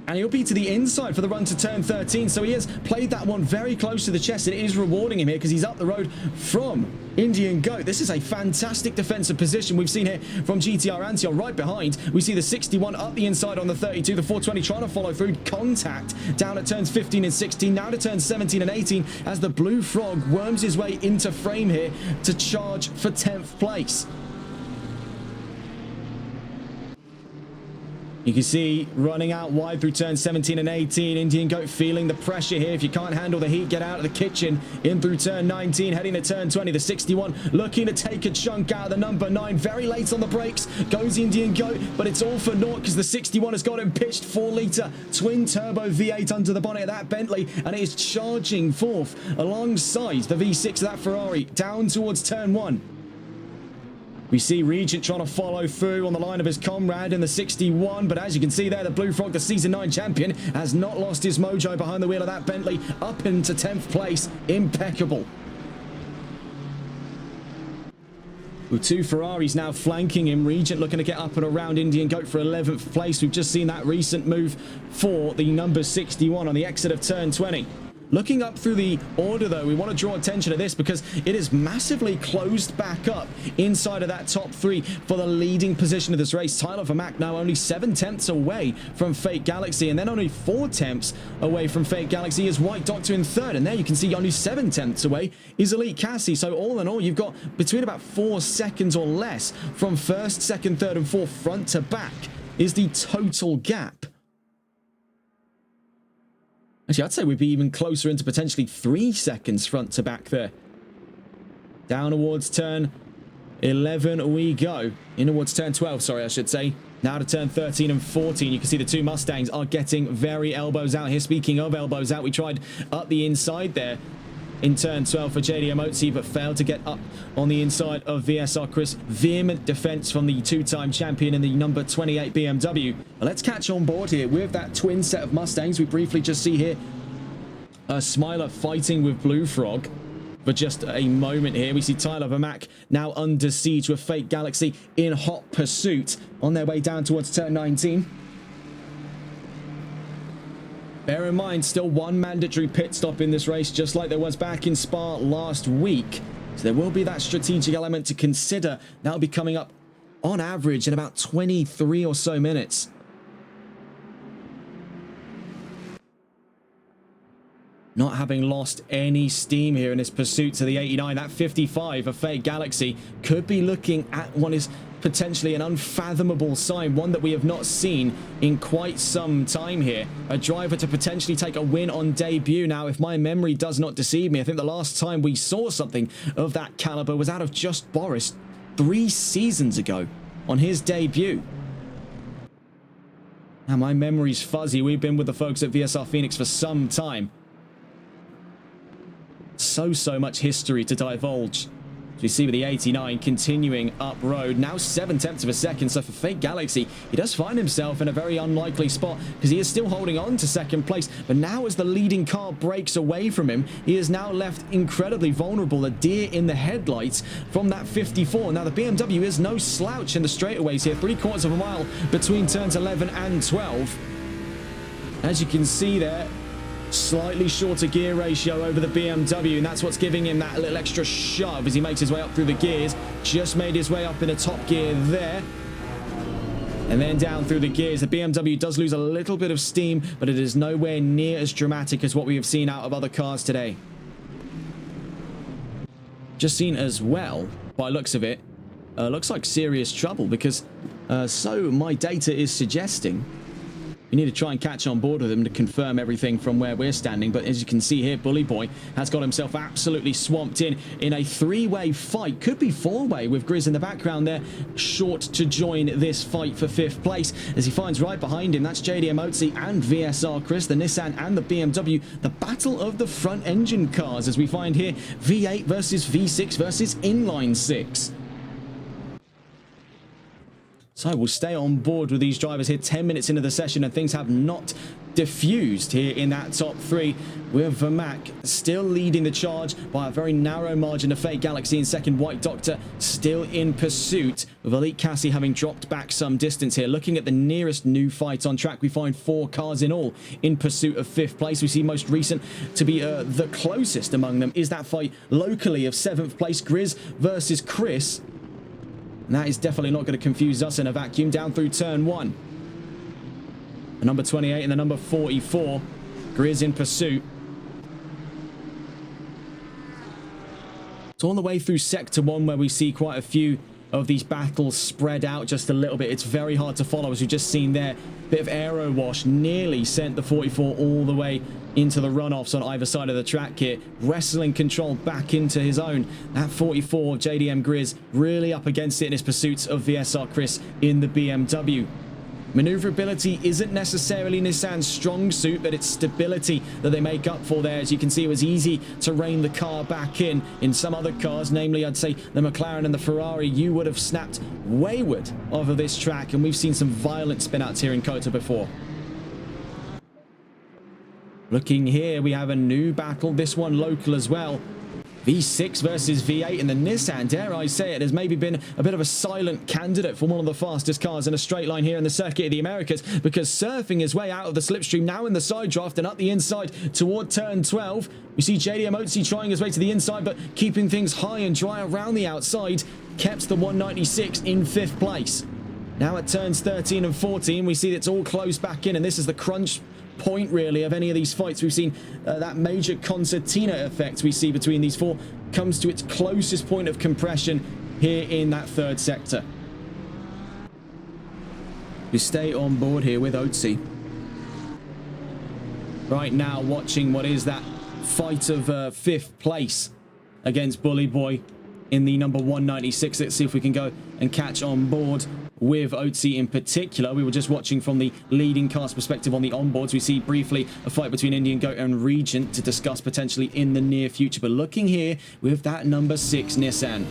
And he'll be to the inside for the run to turn 13. So he has played that one very close to the chest. It is rewarding him here because he's up the road from Indian Goat. This is a fantastic defensive position we've seen here from GTR Antion. Right behind, we see the 61 up the inside on the 32. The 420 trying to follow through. Contact down at turns 15 and 16. Now to turns 17 and 18 as the Blue Frog worms his way into frame here to charge for 10th place. You can see running out wide through turns 17 and 18. Indian Goat feeling the pressure here. If you can't handle the heat, get out of the kitchen. In through turn 19, heading to turn 20. The 61 looking to take a chunk out of the number 9. Very late on the brakes goes Indian Goat, but it's all for naught because the 61 has got him pitched. 4-litre twin-turbo V8 under the bonnet of that Bentley, and it is charging forth alongside the V6 of that Ferrari down towards turn 1. We see Regent trying to follow through on the line of his comrade in the 61, but as you can see there, the Blue Frog, the Season 9 champion, has not lost his mojo behind the wheel of that Bentley, up into 10th place. Impeccable. With 2 Ferraris now flanking him, Regent looking to get up and around Indian Goat for 11th place. We've just seen that recent move for the number 61 on the exit of turn 20. Looking up through the order, though, we want to draw attention to this because it is massively closed back up inside of that top 3 for the leading position of this race. Tyler Vermack now only 7/10 away from Fake Galaxy, and then only 4/10 away from Fake Galaxy is White Doctor in 3rd. And there you can see only 7/10 away is Elite Cassie. So all in all, you've got between about 4 seconds or less from 1st, 2nd, 3rd, and 4th front to back is the total gap. Actually, I'd say we'd be even closer into potentially 3 seconds front to back there. Down towards turn 11 we go. In towards turn 12, sorry, I should say. Now to turn 13 and 14. You can see the 2 Mustangs are getting very elbows out here. Speaking of elbows out, we tried up the inside there in turn 12 for JD Emotzi, but failed to get up on the inside of VSR Chris. Vehement defense from the 2-time champion in the number 28 BMW. Let's catch on board here with that twin set of Mustangs. We briefly just see here Smiler fighting with Blue Frog for just a moment here. We see Tyler Vermack now under siege with Fake Galaxy in hot pursuit on their way down towards turn 19. Bear in mind, still 1 mandatory pit stop in this race, just like there was back in Spa last week. So there will be that strategic element to consider. That'll be coming up on average in about 23 or so minutes. Not having lost any steam here in this pursuit to the 89. That 55 of Fake Galaxy could be looking at one of his potentially an unfathomable sign, one that we have not seen in quite some time here. A driver to potentially take a win on debut. Now, if my memory does not deceive me, I think the last time we saw something of that caliber was out of Just Boris 3 seasons ago on his debut. Now, my memory's fuzzy. We've been with the folks at VSR Phoenix for some time. So much history to divulge. As we see with the 89 continuing up road, now 7/10 of a second. So for Fake Galaxy, he does find himself in a very unlikely spot because he is still holding on to second place. But now as the leading car breaks away from him, he is now left incredibly vulnerable, a deer in the headlights from that 54. Now the BMW is no slouch in the straightaways here, 3/4 of a mile between turns 11 and 12. As you can see there, slightly shorter gear ratio over the BMW, and that's what's giving him that little extra shove as he makes his way up through the gears. Just made his way up in a top gear there, and then down through the gears. The BMW does lose a little bit of steam, but it is nowhere near as dramatic as what we have seen out of other cars today. Just seen as well, by looks of it, looks like serious trouble because so my data is suggesting. We need to try and catch on board with him to confirm everything from where we're standing. But as you can see here, Bully Boy has got himself absolutely swamped in a three-way fight. Could be four-way with Grizz in the background there, short to join this fight for 5th place. As he finds right behind him, that's JDM Otzi and VSR Chris, the Nissan and the BMW. The battle of the front engine cars, as we find here, V8 versus V6 versus inline 6. So we'll stay on board with these drivers here 10 minutes into the session, and things have not diffused here in that top 3, with Vermac still leading the charge by a very narrow margin of Fake Galaxy in second. White Doctor still in pursuit, with Elite Cassie having dropped back some distance here. Looking at the nearest new fight on track, we find 4 cars in all in pursuit of 5th place. We see most recent to be the closest among them is that fight locally of 7th place, Grizz versus Chris. And that is definitely not going to confuse us in a vacuum. Down through turn 1. The number 28 and the number 44. Grizz in pursuit. So on the way through sector 1, where we see quite a few of these battles spread out just a little bit. It's very hard to follow, as we've just seen there. Bit of aero wash nearly sent the 44 all the way into the runoffs on either side of the track here. Wrestling control back into his own. That 44 JDM Grizz really up against it in his pursuits of VSR Chris in the BMW. Maneuverability isn't necessarily Nissan's strong suit, but it's stability that they make up for there. As you can see, it was easy to rein the car back in. In some other cars, namely I'd say the McLaren and the Ferrari, you would have snapped wayward off of this track, and we've seen some violent spin-outs here in COTA before. Looking here, we have a new battle, this one local as well. V6 versus V8, and the Nissan, dare I say it, has maybe been a bit of a silent candidate for one of the fastest cars in a straight line here in the Circuit of the Americas, because surfing his way out of the slipstream now in the side draft and up the inside toward turn 12. We see JDM Otzi trying his way to the inside, but keeping things high and dry around the outside, kept the 196 in 5th place. Now at turns 13 and 14, we see it's all closed back in, and this is the crunch point really of any of these fights. We've seen that major concertina effect we see between these 4 comes to its closest point of compression here in that 3rd sector. We stay on board here with Otzi right now, watching what is that fight of 5th place against Bully Boy in the number 196. Let's see if we can go and catch on board with Otzi in particular. We were just watching from the leading car's perspective on the onboards. We see briefly a fight between Indian Goat and Regent to discuss potentially in the near future. But looking here with that number 6 Nissan.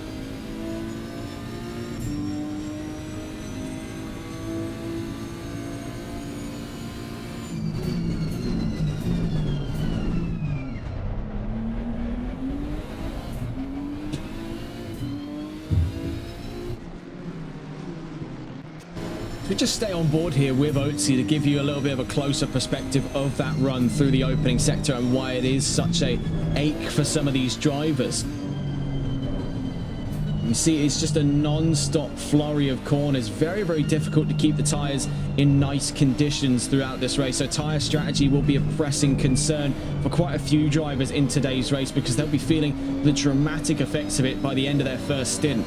We just stay on board here with Otzi to give you a little bit of a closer perspective of that run through the opening sector and why it is such a ache for some of these drivers. You see, it's just a non-stop flurry of corners. Very, very difficult to keep the tyres in nice conditions throughout this race. So tyre strategy will be a pressing concern for quite a few drivers in today's race, because they'll be feeling the dramatic effects of it by the end of their first stint.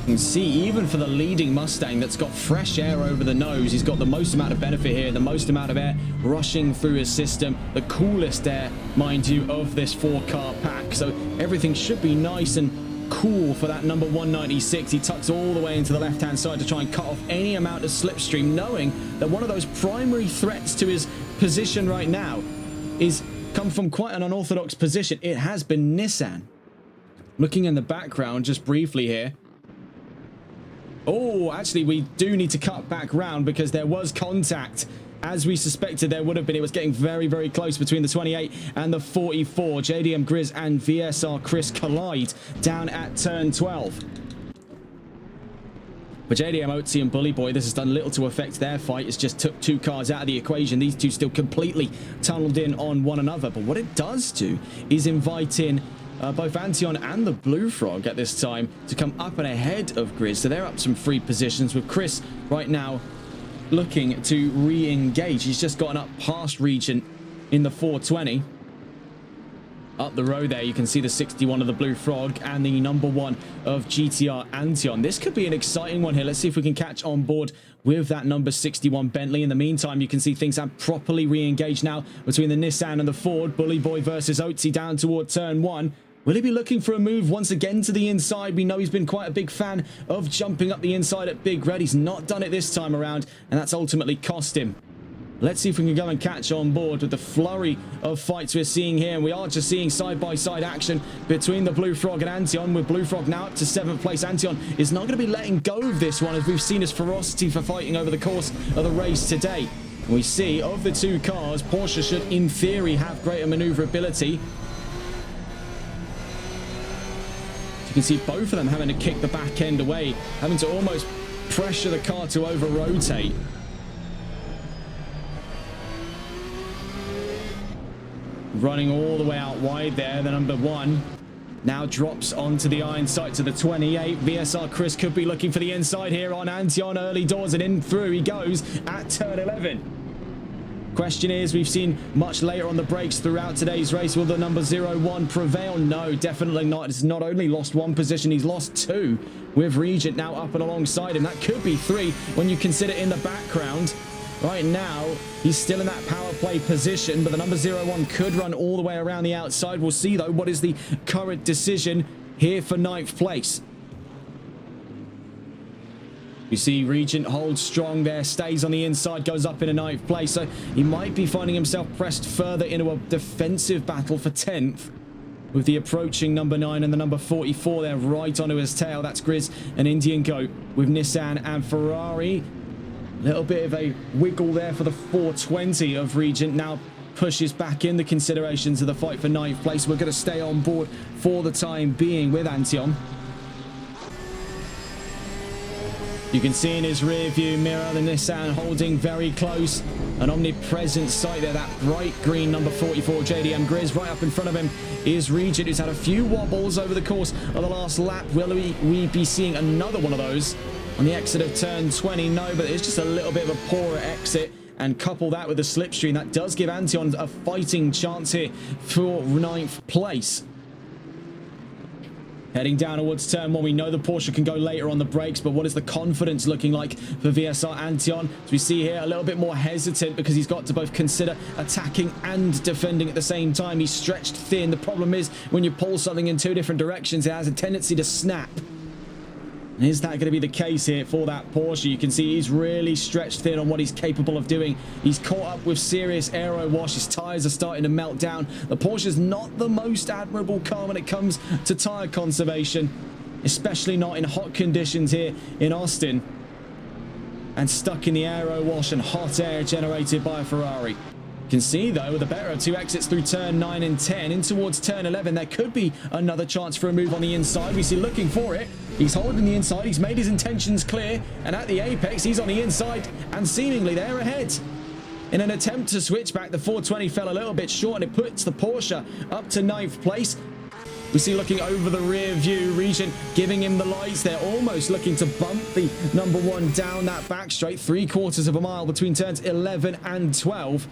You can see even for the leading Mustang that's got fresh air over the nose, he's got the most amount of benefit here, the most amount of air rushing through his system, the coolest air, mind you, of this 4-car pack. So everything should be nice and cool for that number 196. He tucks all the way into the left-hand side to try and cut off any amount of slipstream, knowing that one of those primary threats to his position right now is come from quite an unorthodox position. It has been Nissan. Looking in the background just briefly here. Oh, actually, we do need to cut back round because there was contact. As we suspected there would have been. It was getting very, very close between the 28 and the 44. JDM Grizz and VSR Chris collide down at turn 12. But JDM Otzi and Bully Boy, this has done little to affect their fight. It's just took 2 cars out of the equation. These two still completely tunneled in on one another. But what it does do is invite in both Antion and the Blue Frog at this time to come up and ahead of Grizz. So they're up some free positions with Chris right now looking to re-engage. He's just gotten up past Regent in the 420. Up the road there, you can see the 61 of the Blue Frog and the number 1 of GTR Antion. This could be an exciting one here. Let's see if we can catch on board with that number 61 Bentley. In the meantime, you can see things have properly re-engaged now between the Nissan and the Ford. Bully Boy versus Otzi down toward turn 1. Will he be looking for a move once again to the inside? We know he's been quite a big fan of jumping up the inside at Big Red. He's not done it this time around, and that's ultimately cost him. Let's see if we can go and catch on board with the flurry of fights we're seeing here. And we are just seeing side-by-side action between the Blue Frog and Antion, with Blue Frog now up to 7th place. Antion is not going to be letting go of this one, as we've seen his ferocity for fighting over the course of the race today. We see, of the 2 cars, Porsche should, in theory, have greater maneuverability. You can see both of them having to kick the back end away, having to almost pressure the car to over-rotate. Running all the way out wide there, the number 1 now drops onto the iron sight to the 28. VSR Chris could be looking for the inside here on Antion. Early doors and in through he goes at turn 11. Question is, we've seen much later on the brakes throughout today's race. Will the number 01 prevail? No, definitely not. It's not only lost 1 position, he's lost 2 with Regent now up and alongside him. That could be 3 when you consider in the background. Right now, he's still in that power play position, but the number 01 could run all the way around the outside. We'll see, though, what is the current decision here for 9th place. You see Regent holds strong there, stays on the inside, goes up in a 9th place. So he might be finding himself pressed further into a defensive battle for 10th. With the approaching number 9 and the number 44 there right onto his tail. That's Grizz and Indian Goat with Nissan and Ferrari. Little bit of a wiggle there for the 420 of Regent. Now pushes back in the considerations of the fight for 9th place. We're going to stay on board for the time being with Antion. You can see in his rear view mirror the Nissan holding very close. An omnipresent sight there, that bright green number 44 JDM Grizz. Right up in front of him is Regent, who's had a few wobbles over the course of the last lap. Will we be seeing another one of those on the exit of turn 20? No, but it's just a little bit of a poorer exit. And couple that with the slipstream, that does give Antion a fighting chance here for 9th place. Heading down towards turn 1, we know the Porsche can go later on the brakes, but what is the confidence looking like for VSR Antion? As we see here, a little bit more hesitant because he's got to both consider attacking and defending at the same time. He's stretched thin. The problem is when you pull something in 2 different directions, it has a tendency to snap. And is that going to be the case here for that Porsche? You can see he's really stretched thin on what he's capable of doing. He's caught up with serious aero wash. His tyres are starting to melt down. The Porsche is not the most admirable car when it comes to tyre conservation, especially not in hot conditions here in Austin, and stuck in the aero wash and hot air generated by a Ferrari. You can see, though, with the better of 2 exits through turn 9 and 10 in towards turn 11, there could be another chance for a move on the inside. We see looking for it. He's holding the inside. He's made his intentions clear. And at the apex, he's on the inside and seemingly they're ahead. In an attempt to switch back, the 420 fell a little bit short and it puts the Porsche up to 9th place. We see looking over the rear view, Regent giving him the lights. They're almost looking to bump the number 1 down that back straight. 3/4 of a mile between turns 11 and 12.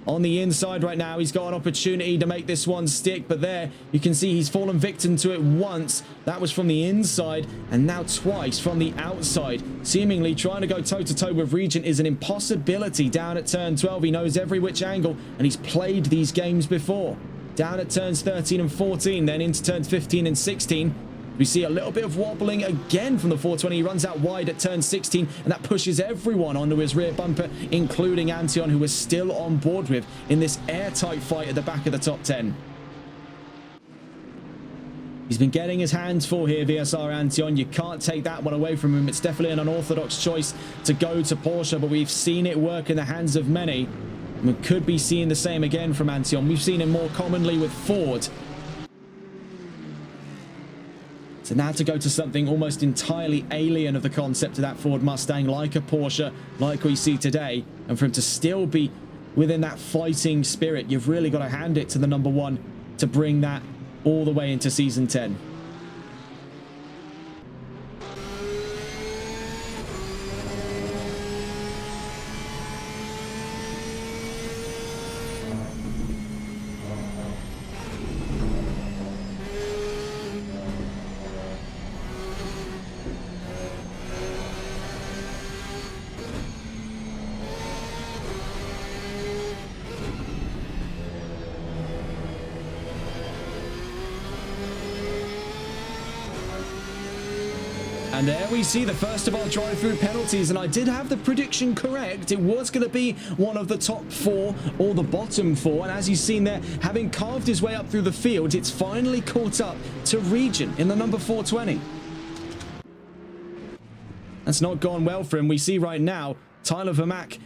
on the inside right now. He's got an opportunity to make this one stick, but there you can see he's fallen victim to it once. That was from the inside, and now twice from the outside. Seemingly trying to go toe-to-toe with Regent is an impossibility down at turn 12. He knows every which angle, and he's played these games before. Down at turns 13 and 14, then into turns 15 and 16. We see a little bit of wobbling again from the 420. He runs out wide at turn 16, and that pushes everyone onto his rear bumper, including Antion, who was still on board with in this airtight fight at the back of the top 10. He's been getting his hands full here, VSR Antion. You can't take that one away from him. It's definitely an unorthodox choice to go to Porsche, but we've seen it work in the hands of many. And we could be seeing the same again from Antion. We've seen him more commonly with Ford. So now to go to something almost entirely alien of the concept of that Ford Mustang, like a Porsche, like we see today, and for him to still be within that fighting spirit, you've really got to hand it to the number one to bring that all the way into Season 10. And there we see the first of our drive-through penalties, and I did have the prediction correct. It was going to be one of the top 4 or the bottom 4, and as you've seen there, having carved his way up through the field, it's finally caught up to Regent in the number 420. That's not gone well for him. We see right now, Tyler Vermack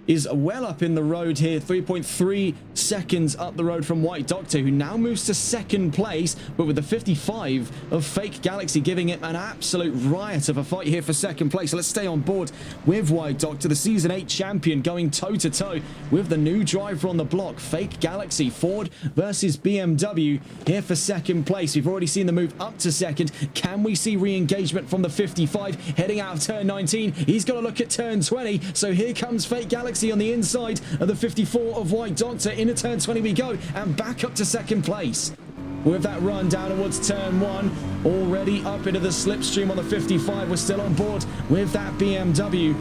is well up in the road here, 3.3 seconds up the road from White Doctor, who now moves to second place, but with the 55 of Fake Galaxy giving it an absolute riot of a fight here for second place. So let's stay on board with White Doctor, the Season 8 champion, going toe-to-toe with the new driver on the block, Fake Galaxy. Ford versus BMW here for second place. We've already seen the move up to second. Can we see re-engagement from the 55 heading out of turn 19? He's got to look at turn 20, so here comes Fake Galaxy on the inside of the 54 of White Doctor. Into turn 20 we go, and back up to second place. With that run down towards turn 1, already up into the slipstream on the 55. We're still on board with that BMW.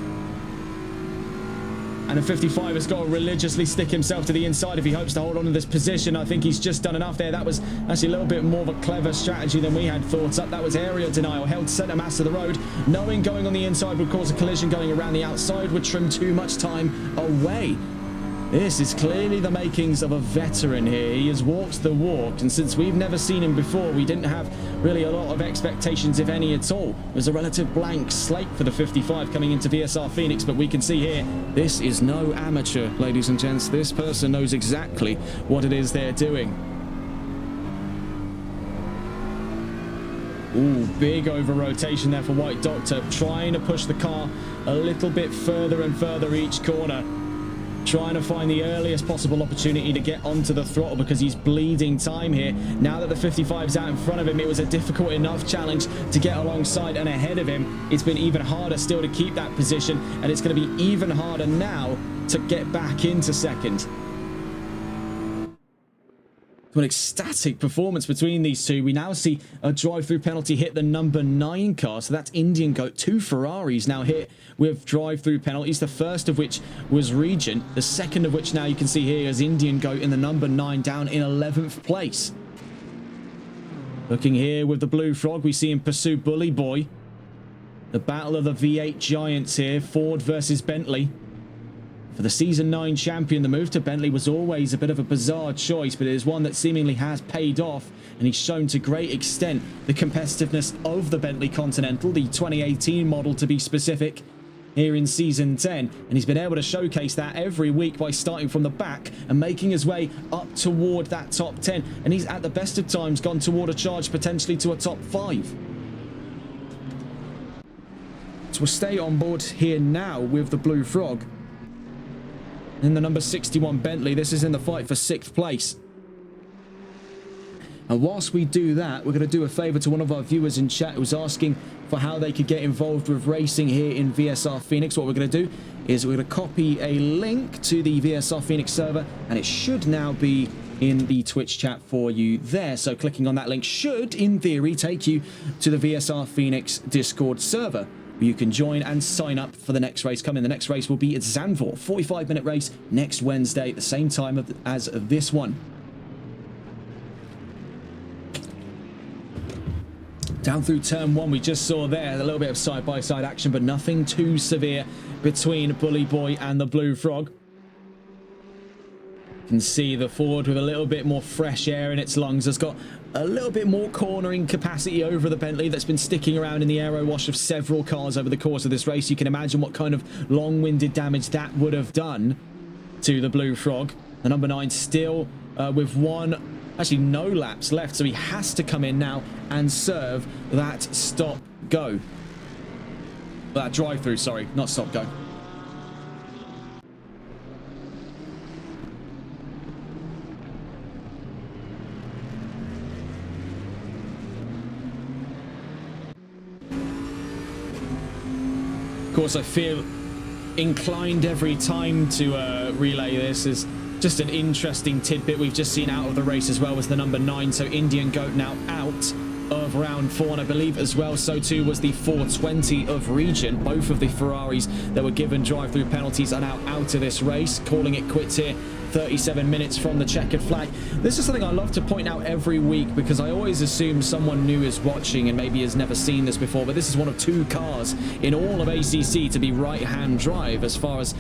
And the 55 has got to religiously stick himself to the inside if he hopes to hold on to this position. I think he's just done enough there. That was actually a little bit more of a clever strategy than we had thought up. That was area denial, held centre mass of the road, knowing going on the inside would cause a collision, going around the outside would trim too much time away. This is clearly the makings of a veteran here. He has walked the walk, and since we've never seen him before, we didn't have really a lot of expectations, if any at all. It was a relative blank slate for the 55 coming into VSR Phoenix, but we can see here, this is no amateur, ladies and gents. This person knows exactly what it is they're doing. Ooh, big over rotation there for White Doctor, trying to push the car a little bit further and further each corner. Trying to find the earliest possible opportunity to get onto the throttle because he's bleeding time here. Now that the 55's out in front of him, it was a difficult enough challenge to get alongside and ahead of him. It's been even harder still to keep that position, and it's going to be even harder now to get back into second. To an ecstatic performance between these two. We now see a drive-through penalty hit the number 9 car. So that's Indian Goat. 2 Ferraris now hit with drive-through penalties. The first of which was Regent. The second of which now you can see here is Indian Goat in the number 9 down in 11th place. Looking here with the Blue Frog, we see him pursue Bully Boy. The battle of the V8 giants here. Ford versus Bentley. For the Season 9 champion, the move to Bentley was always a bit of a bizarre choice, but it is one that seemingly has paid off, and he's shown to great extent the competitiveness of the Bentley Continental, the 2018 model to be specific, here in Season 10, and he's been able to showcase that every week by starting from the back and making his way up toward that top 10, and he's at the best of times gone toward a charge potentially to a top 5. So we'll stay on board here now with the Blue Frog. In the number 61 Bentley, this is in the fight for 6th place. And whilst we do that, we're going to do a favour to one of our viewers in chat who was asking for how they could get involved with racing here in VSR Phoenix. What we're going to do is we're going to copy a link to the VSR Phoenix server, and it should now be in the Twitch chat for you there. So clicking on that link should, in theory, take you to the VSR Phoenix Discord server. You can join and sign up for the next race coming. The next race will be at Zandvoort, 45-minute race next Wednesday at the same time as this one. Down through turn one, we just saw there a little bit of side-by-side action, but nothing too severe between Bully Boy and the Blue Frog. You can see the Ford with a little bit more fresh air in its lungs has got a little bit more cornering capacity over the Bentley that's been sticking around in the aero wash of several cars over the course of this race. You can imagine what kind of long-winded damage that would have done to the Blue Frog. The number 9 still with actually no laps left, so he has to come in now and serve that stop-go. That drive-through, sorry, not stop-go. Of course, I feel inclined every time to relay this as just an interesting tidbit we've just seen out of the race, as well as the number 9. So Indian Goat now out of round 4, and I believe as well so too was the 420 of Region. Both of the Ferraris that were given drive-through penalties are now out of this race, calling it quits here. 37 minutes from the checkered flag. This is something I love to point out every week because I always assume someone new is watching and maybe has never seen this before, but this is one of 2 cars in all of ACC to be right-hand drive as far as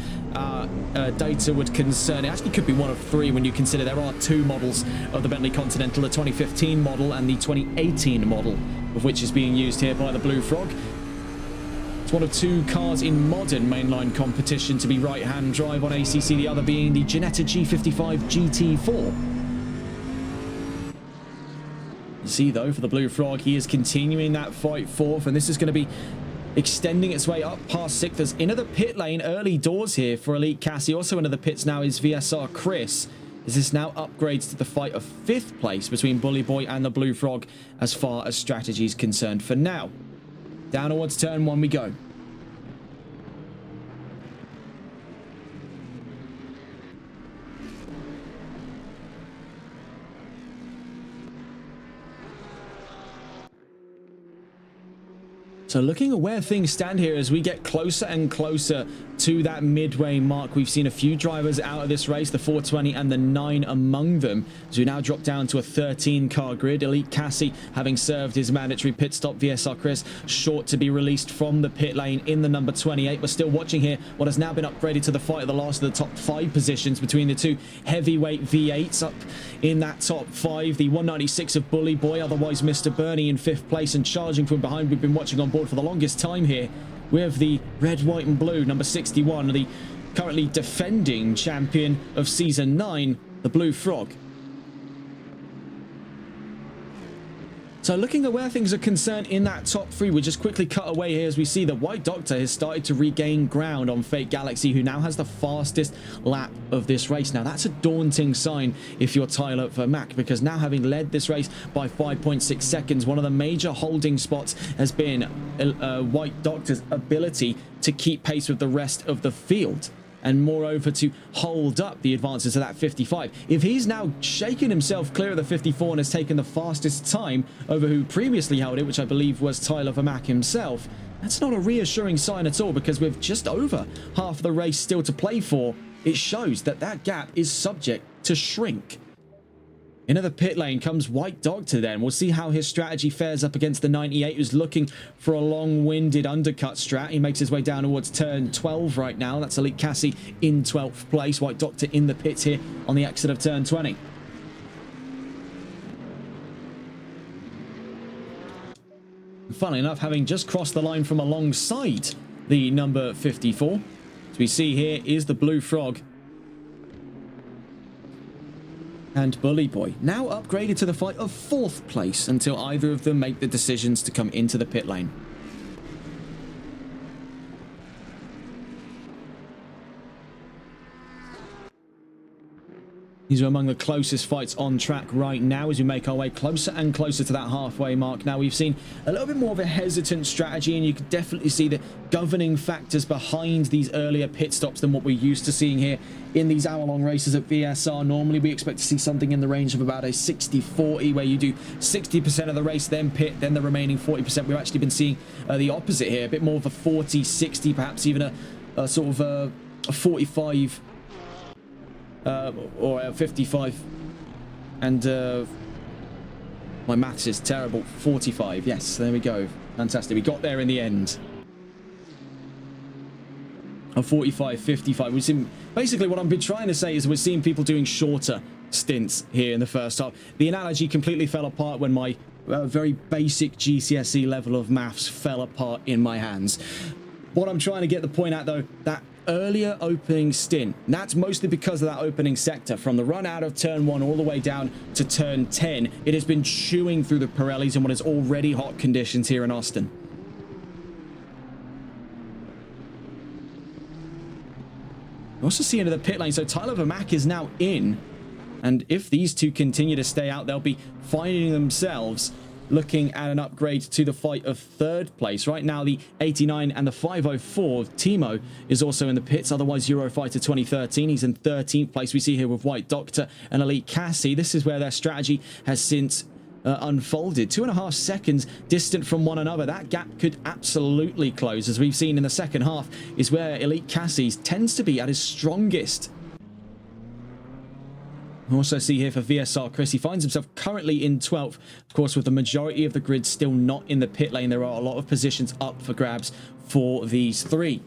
data would concern. It actually could be one of 3 when you consider there are 2 models of the Bentley Continental, the 2015 model and the 2018 model, of which is being used here by the Blue Frog. It's one of 2 cars in modern mainline competition to be right-hand drive on ACC, the other being the Ginetta G55 GT4. You see, though, for the Blue Frog, he is continuing that fight forth, and this is going to be extending its way up past 6th as into the pit lane early doors here for Elite Cassie. Also into the pits now is VSR Chris, as this now upgrades to the fight of 5th place between Bully Boy and the Blue Frog as far as strategy is concerned for now. Down towards turn 1 we go. So looking at where things stand here as we get closer and closer to that midway mark, we've seen a few drivers out of this race, the 420 and the 9 among them, as we now drop down to a 13-car grid. Elite Cassie having served his mandatory pit stop. VSR Chris short to be released from the pit lane in the number 28. We're still watching here what has now been upgraded to the fight of the last of the top 5 positions between the 2 heavyweight V8s. Up in that top 5, the 196 of Bully Boy, otherwise Mr. Bernie, in 5th place, and charging from behind, we've been watching on board for the longest time here with the red, white and blue number 61, the currently defending champion of season 9, the Blue Frog. So looking at where things are concerned in that top 3, we just quickly cut away here as we see the White Doctor has started to regain ground on Fake Galaxy, who now has the fastest lap of this race. Now that's a daunting sign if you're Tyler Vermack, because now having led this race by 5.6 seconds, one of the major holding spots has been White Doctor's ability to keep pace with the rest of the field, and moreover to hold up the advances of that 55. If he's now shaken himself clear of the 54 and has taken the fastest time over who previously held it, which I believe was Tyler Vermack himself, that's not a reassuring sign at all, because with just over half of the race still to play for, it shows that that gap is subject to shrink. Into the pit lane comes White Doctor then. We'll see how his strategy fares up against the 98, who's looking for a long-winded undercut strat. He makes his way down towards turn 12 right now. That's Elite Cassie in 12th place. White Doctor in the pits here on the exit of turn 20. And funnily enough, having just crossed the line from alongside the number 54, as we see here is the Blue Frog and Bully Boy, now upgraded to the fight of 4th place until either of them make the decisions to come into the pit lane. These are among the closest fights on track right now as we make our way closer and closer to that halfway mark. Now, we've seen a little bit more of a hesitant strategy, and you can definitely see the governing factors behind these earlier pit stops than what we're used to seeing here in these hour-long races at VSR. Normally, we expect to see something in the range of about a 60-40, where you do 60% of the race, then pit, then the remaining 40%. We've actually been seeing the opposite here, a bit more of a 40-60, perhaps even a sort of a 45... or a 55 and my maths is terrible. 45, yes, there we go. Fantastic, we got there in the end. A 45, 55. We've seen, basically what I've been trying to say is we're seeing people doing shorter stints here in the first half. The analogy completely fell apart when my very basic GCSE level of maths fell apart in my hands. What I'm trying to get the point at, though, that earlier opening stint, and that's mostly because of that opening sector from the run out of turn 1 all the way down to turn 10. It has been chewing through the Pirellis in what is already hot conditions here in Austin. We also see into the pit lane, so Tyler Vermack is now in, and if these two continue to stay out, they'll be finding themselves looking at an upgrade to the fight of third place. Right now, the 89 and the 504 Timo is also in the pits. Otherwise, Eurofighter 2013, he's in 13th place. We see here with White Doctor and Elite Cassie. This is where their strategy has since unfolded. 2.5 seconds distant from one another. That gap could absolutely close, as we've seen in the second half, is where Elite Cassie tends to be at his strongest. We also see here for VSR Chris, he finds himself currently in 12th. Of course, with the majority of the grid still not in the pit lane, there are a lot of positions up for grabs for these three.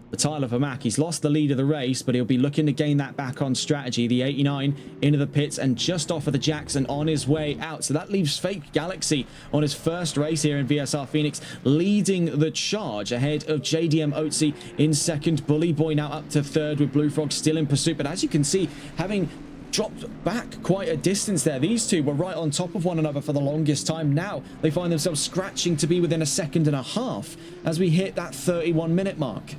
But Tyler Vermack, he's lost the lead of the race, but he'll be looking to gain that back on strategy. The 89 into the pits and just off of the Jackson on his way out. So that leaves Fake Galaxy on his first race here in VSR Phoenix, leading the charge ahead of JDM Otzi in second. Bully Boy now up to third with Blue Frog still in pursuit. But as you can see, having dropped back quite a distance there, these two were right on top of one another for the longest time. Now they find themselves scratching to be within 1.5 seconds as we hit that 31-minute mark.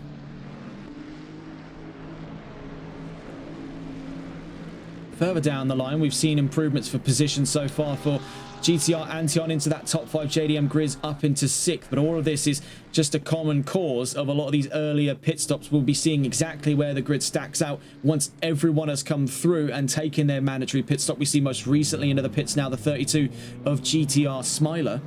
Further down the line, we've seen improvements for position so far for GTR Antion into that top 5, JDM Grizz up into 6th, but all of this is just a common cause of a lot of these earlier pit stops. We'll be seeing exactly where the grid stacks out once everyone has come through and taken their mandatory pit stop. We see most recently into the pits now the 32 of GTR Smiler.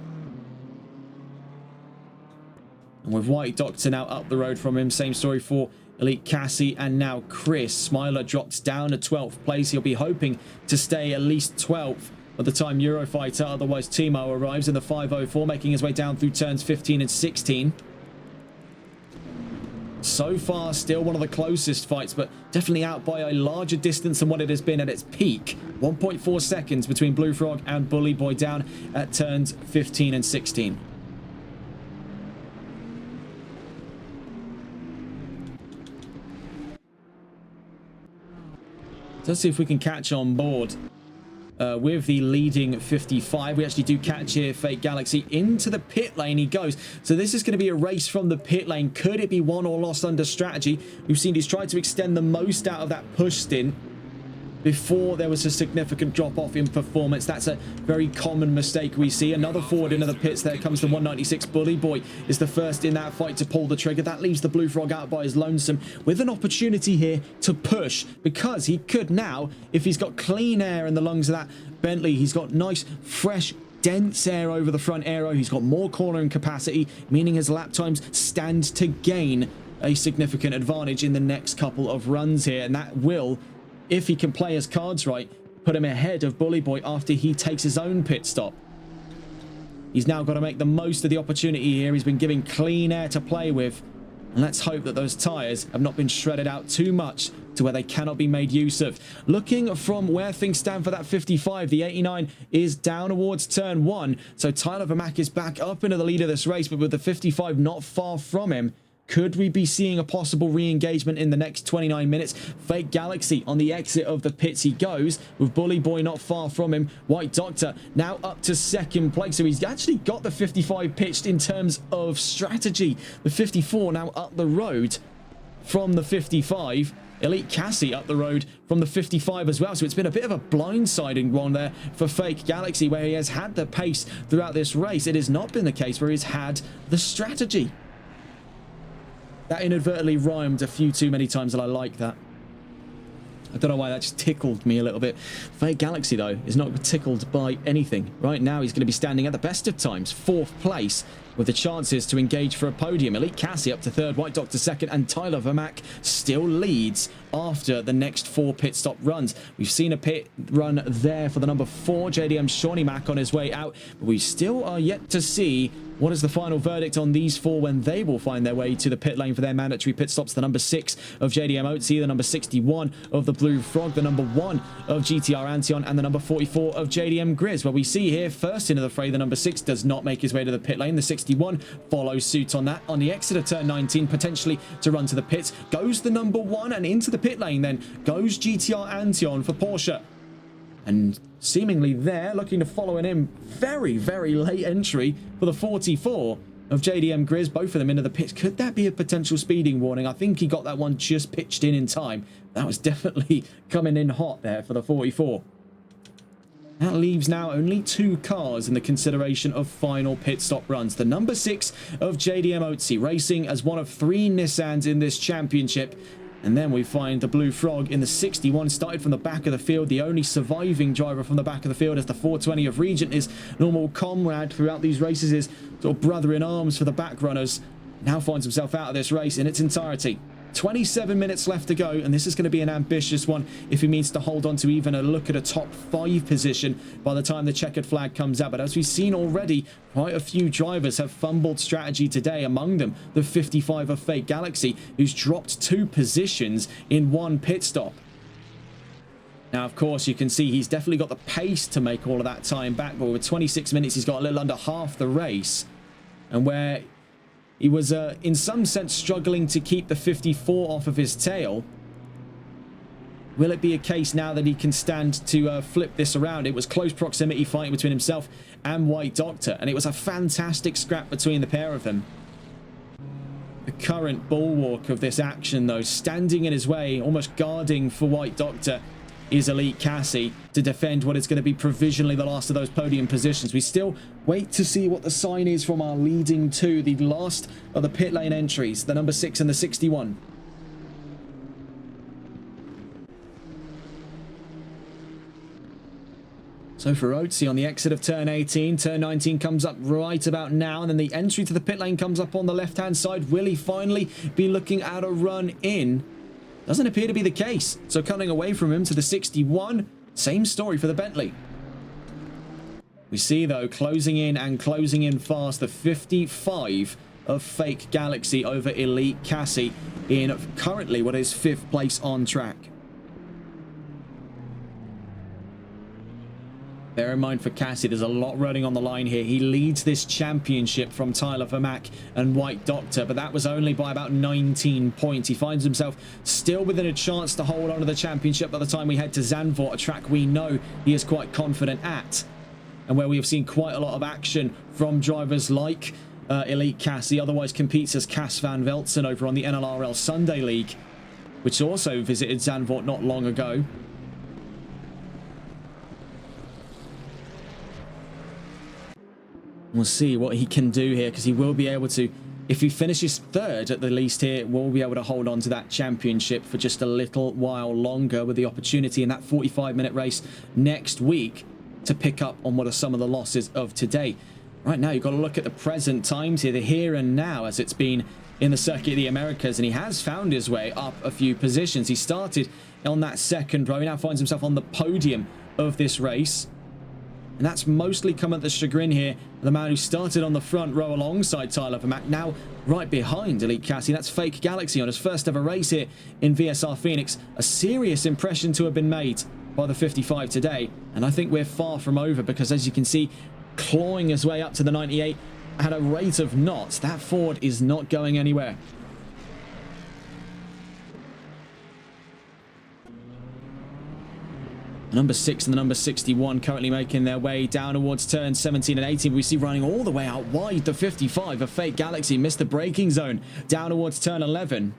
And with White Doctor now up the road from him, same story for Elite Cassie and now Chris. Smiler drops down to 12th place. He'll be hoping to stay at least 12th by the time Eurofighter, otherwise Timo, arrives in the 504, making his way down through turns 15 and 16. So far, still one of the closest fights, but definitely out by a larger distance than what it has been at its peak. 1.4 seconds between Blue Frog and Bully Boy down at turns 15 and 16. Let's see if we can catch on board with the leading 55. We actually do catch here Fake Galaxy into the pit lane. He goes. So this is going to be a race from the pit lane. Could it be won or lost under strategy? We've seen he's tried to extend the most out of that push stint before there was a significant drop-off in performance. That's a very common mistake we see. Another forward into the pits. There comes the 196. Bully Boy is the first in that fight to pull the trigger. That leaves the Blue Frog out by his lonesome with an opportunity here to push, because he could now, if he's got clean air in the lungs of that Bentley, he's got nice, fresh, dense air over the front aero. He's got more cornering capacity, meaning his lap times stand to gain a significant advantage in the next couple of runs here. And that will, if he can play his cards right, put him ahead of Bully Boy after he takes his own pit stop. He's now got to make the most of the opportunity here. He's been given clean air to play with. And let's hope that those tyres have not been shredded out too much to where they cannot be made use of. Looking from where things stand for that 55, the 89 is down towards turn 1. So Tyler Vermack is back up into the lead of this race, but with the 55 not far from him, could we be seeing a possible re-engagement in the next 29 minutes? Fake Galaxy on the exit of the pits he goes, with Bully Boy not far from him. White Doctor now up to second place. So he's actually got the 55 pitched in terms of strategy. The 54 now up the road from the 55. Elite Cassie up the road from the 55 as well. So it's been a bit of a blindsiding one there for Fake Galaxy, where he has had the pace throughout this race. It has not been the case where he's had the strategy. That inadvertently rhymed a few too many times, and I like that. I don't know why that just tickled me a little bit. Fake Galaxy, though, is not tickled by anything. Right now, he's going to be standing at the best of times, 4th place, with the chances to engage for a podium. Elite Cassie up to 3rd, White Doctor 2nd, and Tyler Vermack still leads after the next 4 pit stop runs. We've seen a pit run there for the number 4, JDM Shawnee Mack on his way out, but we still are yet to see what is the final verdict on these 4 when they will find their way to the pit lane for their mandatory pit stops. The number 6 of JDM Otzi, the number 61 of the Blue Frog, the number 1 of GTR Antion, and the number 44 of JDM Grizz. Where we see here, first into the fray, the number 6 does not make his way to the pit lane. The 61 follows suit on that. On the exit of turn 19, potentially to run to the pits, goes the number 1, and into the pit lane then goes GTR Antion for Porsche. And seemingly there, looking to follow in very, very late entry for the 44 of JDM Grizz, both of them into the pits. Could that be a potential speeding warning? I think he got that one just pitched in time. That was definitely coming in hot there for the 44. That leaves now only 2 cars in the consideration of final pit stop runs. The number 6 of JDM Otzi, racing as one of 3 Nissans in this championship. And then we find the Blue Frog in the 61, started from the back of the field. The only surviving driver from the back of the field, as the 420 of Regent, his normal comrade throughout these races, his sort of brother in arms for the back runners, now finds himself out of this race in its entirety. 27 minutes left to go, and this is going to be an ambitious one if he means to hold on to even a look at a top 5 position by the time the checkered flag comes out. But as we've seen already, quite a few drivers have fumbled strategy today, among them the 55 of Fake Galaxy, who's dropped 2 positions in 1 pit stop. Now, of course, you can see he's definitely got the pace to make all of that time back, but with 26 minutes, he's got a little under half the race. And where he was, in some sense, struggling to keep the 54 off of his tail. Will it be a case now that he can stand to flip this around? It was close proximity fighting between himself and White Doctor, and it was a fantastic scrap between the pair of them. The current bulwark of this action, though, standing in his way, almost guarding for White Doctor, is Elite Cassie to defend what is going to be provisionally the last of those podium positions. We still wait to see what the sign is from our leading 2, the last of the pit lane entries, the number 6 and the 61. So for Otzi on the exit of turn 18, turn 19 comes up right about now, and then the entry to the pit lane comes up on the left-hand side. Will he finally be looking at a run in? Doesn't appear to be the case. So cutting away from him to the 61, same story for the Bentley. We see, though, closing in fast, the 55 of Fake Galaxy over Elite Cassie in currently what is 5th place on track. Bear in mind for Cassie, there's a lot running on the line here. He leads this championship from Tyler Vermack and White Doctor, but that was only by about 19 points. He finds himself still within a chance to hold on to the championship by the time we head to Zandvoort, a track we know he is quite confident at, and where we have seen quite a lot of action from drivers like Elite Cassie, otherwise competes as Cass Van Veltzen over on the NLRL Sunday League, which also visited Zandvoort not long ago. We'll see what he can do here, because he will be able to, if he finishes 3rd at the least here, will be able to hold on to that championship for just a little while longer, with the opportunity in that 45-minute race next week to pick up on what are some of the losses of today. Right now, you've got to look at the present times here, the here and now, as it's been in the Circuit of the Americas, and he has found his way up a few positions. He started on that 2nd row. He now finds himself on the podium of this race. And that's mostly come at the chagrin here. The man who started on the front row alongside Tyler Vermack, now right behind Elite Cassie. That's Fake Galaxy on his first ever race here in VSR Phoenix. A serious impression to have been made by the 55 today. And I think we're far from over, because as you can see, clawing his way up to the 98 at a rate of knots. That Ford is not going anywhere. Number 6 and the number 61 currently making their way down towards turn 17 and 18. We see running all the way out wide the 55 of Fake Galaxy. Missed the braking zone down towards turn 11.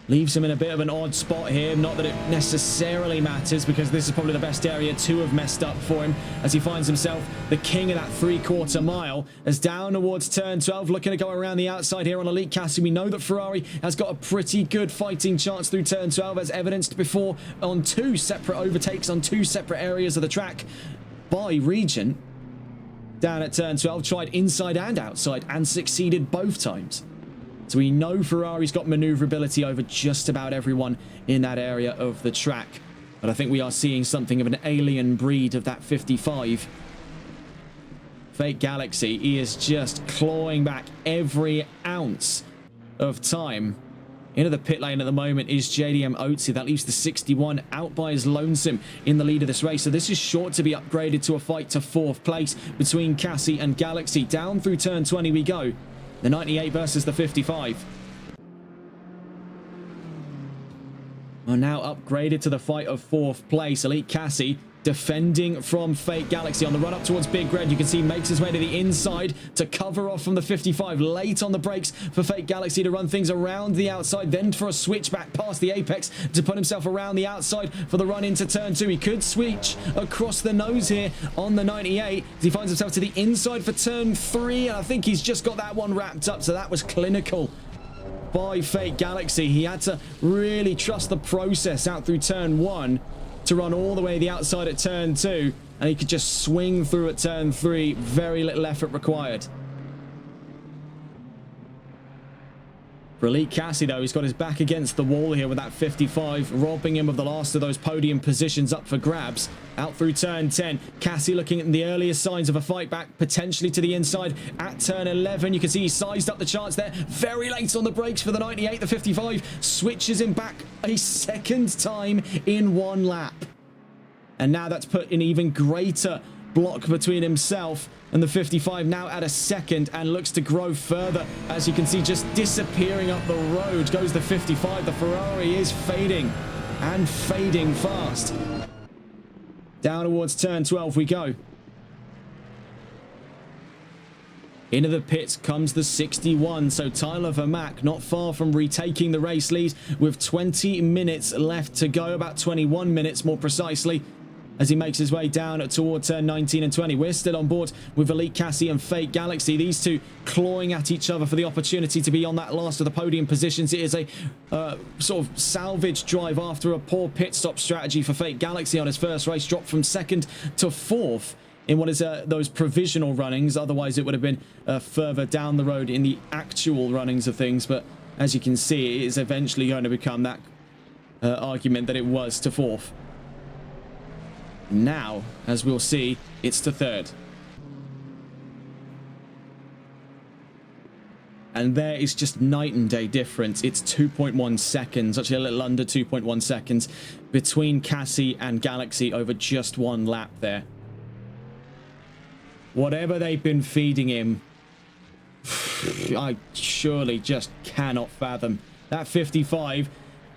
Leaves him in a bit of an odd spot here. Not that it necessarily matters, because this is probably the best area to have messed up for him, as he finds himself the king of that 3/4 mile. As down towards turn 12, looking to go around the outside here on Elite Cassie. We know that Ferrari has got a pretty good fighting chance through turn 12, as evidenced before on 2 separate overtakes on 2 separate areas of the track by Regent. Down at turn 12, tried inside and outside and succeeded both times. So we know Ferrari's got maneuverability over just about everyone in that area of the track. But I think we are seeing something of an alien breed of that 55. Fake Galaxy, he is just clawing back every ounce of time. Into the pit lane at the moment is JDM Oatsy. That leaves the 61 out by his lonesome in the lead of this race. So this is short to be upgraded to a fight to 4th place between Cassie and Galaxy. Down through turn 20 we go. The 98 versus the 55. Are now upgraded to the fight of 4th place. Elite Cassie defending from Fake Galaxy on the run up towards Big Red. You can see makes his way to the inside to cover off from the 55. Late on the brakes for Fake Galaxy to run things around the outside, then for a switch back past the apex to put himself around the outside for the run into turn 2. He could switch across the nose here on the 98 as he finds himself to the inside for turn 3. And I think he's just got that one wrapped up, so that was clinical by Fake Galaxy. He had to really trust the process out through turn 1 to run all the way the outside at turn 2, and he could just swing through at turn 3. Very little effort required. For Elite Cassie, though, he's got his back against the wall here with that 55, robbing him of the last of those podium positions up for grabs. Out through turn 10, Cassie looking at the earliest signs of a fight back, potentially to the inside at turn 11. You can see he sized up the chance there. Very late on the brakes for the 98. The 55 switches him back a second time in 1 lap. And now that's put an even greater block between himself and the 55, now at a second, and looks to grow further. As you can see, just disappearing up the road goes the 55. The Ferrari is fading, and fading fast. Down towards turn 12 we go. Into the pits comes the 61, so Tyler Vermack not far from retaking the race lead with 20 minutes left to go, about 21 minutes more precisely, as he makes his way down toward turn 19 and 20. We're still on board with Elite Cassie and Fake Galaxy. These two clawing at each other for the opportunity to be on that last of the podium positions. It is a sort of salvage drive after a poor pit stop strategy for Fake Galaxy on his first race. Dropped from 2nd to 4th in what is those provisional runnings. Otherwise, it would have been further down the road in the actual runnings of things. But as you can see, it is eventually going to become that argument that it was to 4th. Now, as we'll see, it's to 3rd. And there is just night and day difference. It's 2.1 seconds, actually a little under 2.1 seconds, between Cassie and Galaxy over just 1 lap there. Whatever they've been feeding him, I surely just cannot fathom. That 55,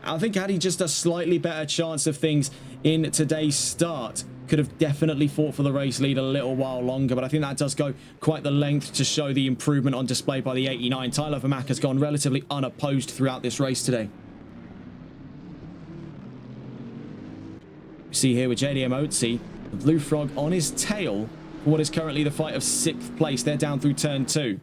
I think had he just a slightly better chance of things in today's start, could have definitely fought for the race lead a little while longer, but I think that does go quite the length to show the improvement on display by the 89. Tyler Vermack has gone relatively unopposed throughout this race today. We see here with JDM Oatsy, the Blue Frog on his tail for what is currently the fight of 6th place. They're down through turn 2.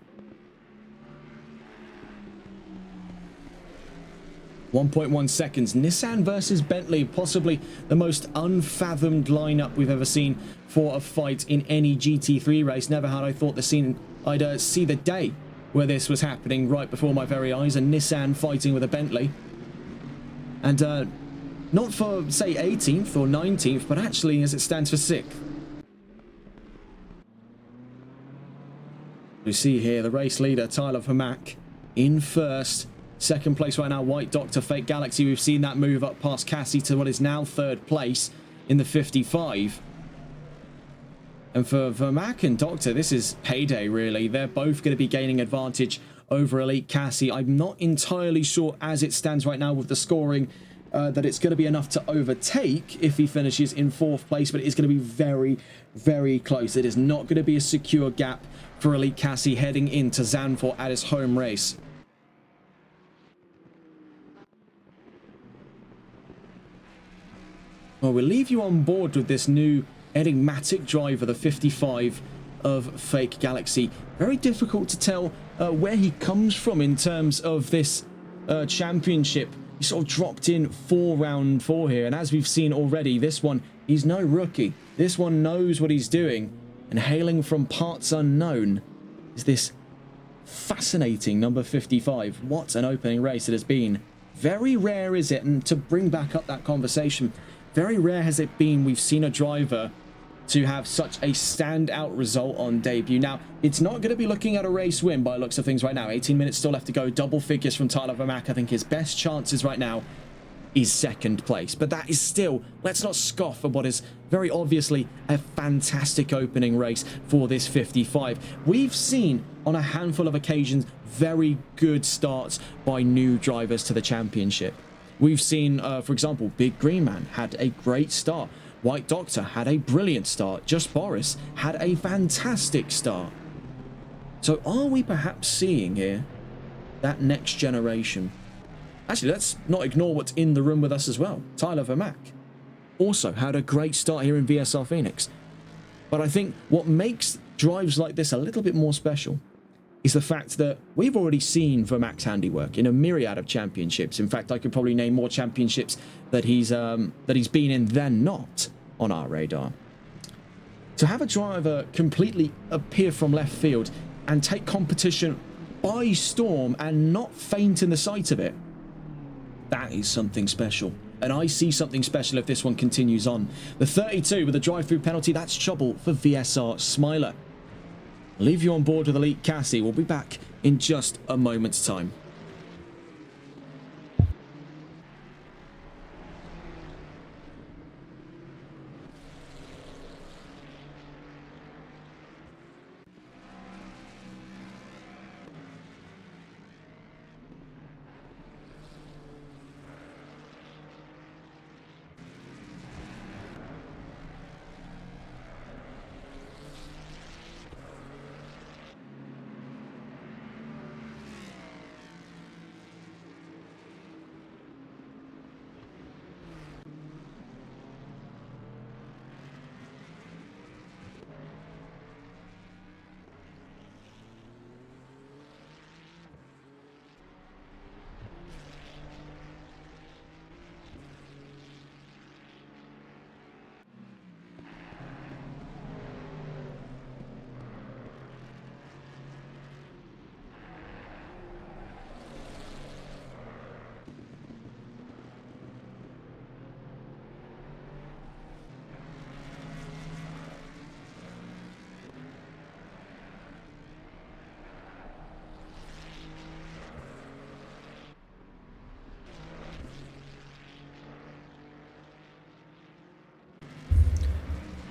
1.1 seconds. Nissan versus Bentley, possibly the most unfathomed lineup we've ever seen for a fight in any GT3 race. Never had I thought I'd see the day where this was happening right before my very eyes. A Nissan fighting with a Bentley. And not for, say, 18th or 19th, but actually as it stands for 6th. We see here the race leader, Tyler Vermack, in 1st. 2nd place right now, White Doctor, Fake Galaxy. We've seen that move up past Cassie to what is now 3rd place in the 55. And for Vermack and Doctor, this is payday, really. They're both going to be gaining advantage over Elite Cassie. I'm not entirely sure, as it stands right now with the scoring, that it's going to be enough to overtake if he finishes in 4th place, but it is going to be very, very close. It is not going to be a secure gap for Elite Cassie heading into Zandvoort at his home race. Well, we'll leave you on board with this new enigmatic driver, the 55 of Fake Galaxy. Very difficult to tell where he comes from in terms of this championship. He sort of dropped in for round 4 here, and as we've seen already, this one, he's no rookie. This one knows what he's doing, and hailing from parts unknown is this fascinating number 55. What an opening race it has been. Very rare is it, and to bring back up that conversation, very rare has it been we've seen a driver to have such a standout result on debut. Now, it's not going to be looking at a race win by the looks of things right now. 18 minutes still left to go. Double figures from Tyler Vermaak. I think his best chances right now is second place. But that is still, let's not scoff at what is very obviously a fantastic opening race for this 55. We've seen on a handful of occasions very good starts by new drivers to the championship. We've seen, for example, Big Green Man had a great start. White Doctor had a brilliant start. Just Boris had a fantastic start. So are we perhaps seeing here that next generation? Actually, let's not ignore what's in the room with us as well. Tyler Vermaak also had a great start here in VSR Phoenix. But I think what makes drives like this a little bit more special is the fact that we've already seen Vermaak's handiwork in a myriad of championships. In fact, I could probably name more championships that he's been in than not on our radar. To have a driver completely appear from left field and take competition by storm and not faint in the sight of it, that is something special. And I see something special if this one continues on. The 32 with a drive-through penalty, that's trouble for VSR Smiler. I'll leave you on board with Elite Cassie. We'll be back in just a moment's time.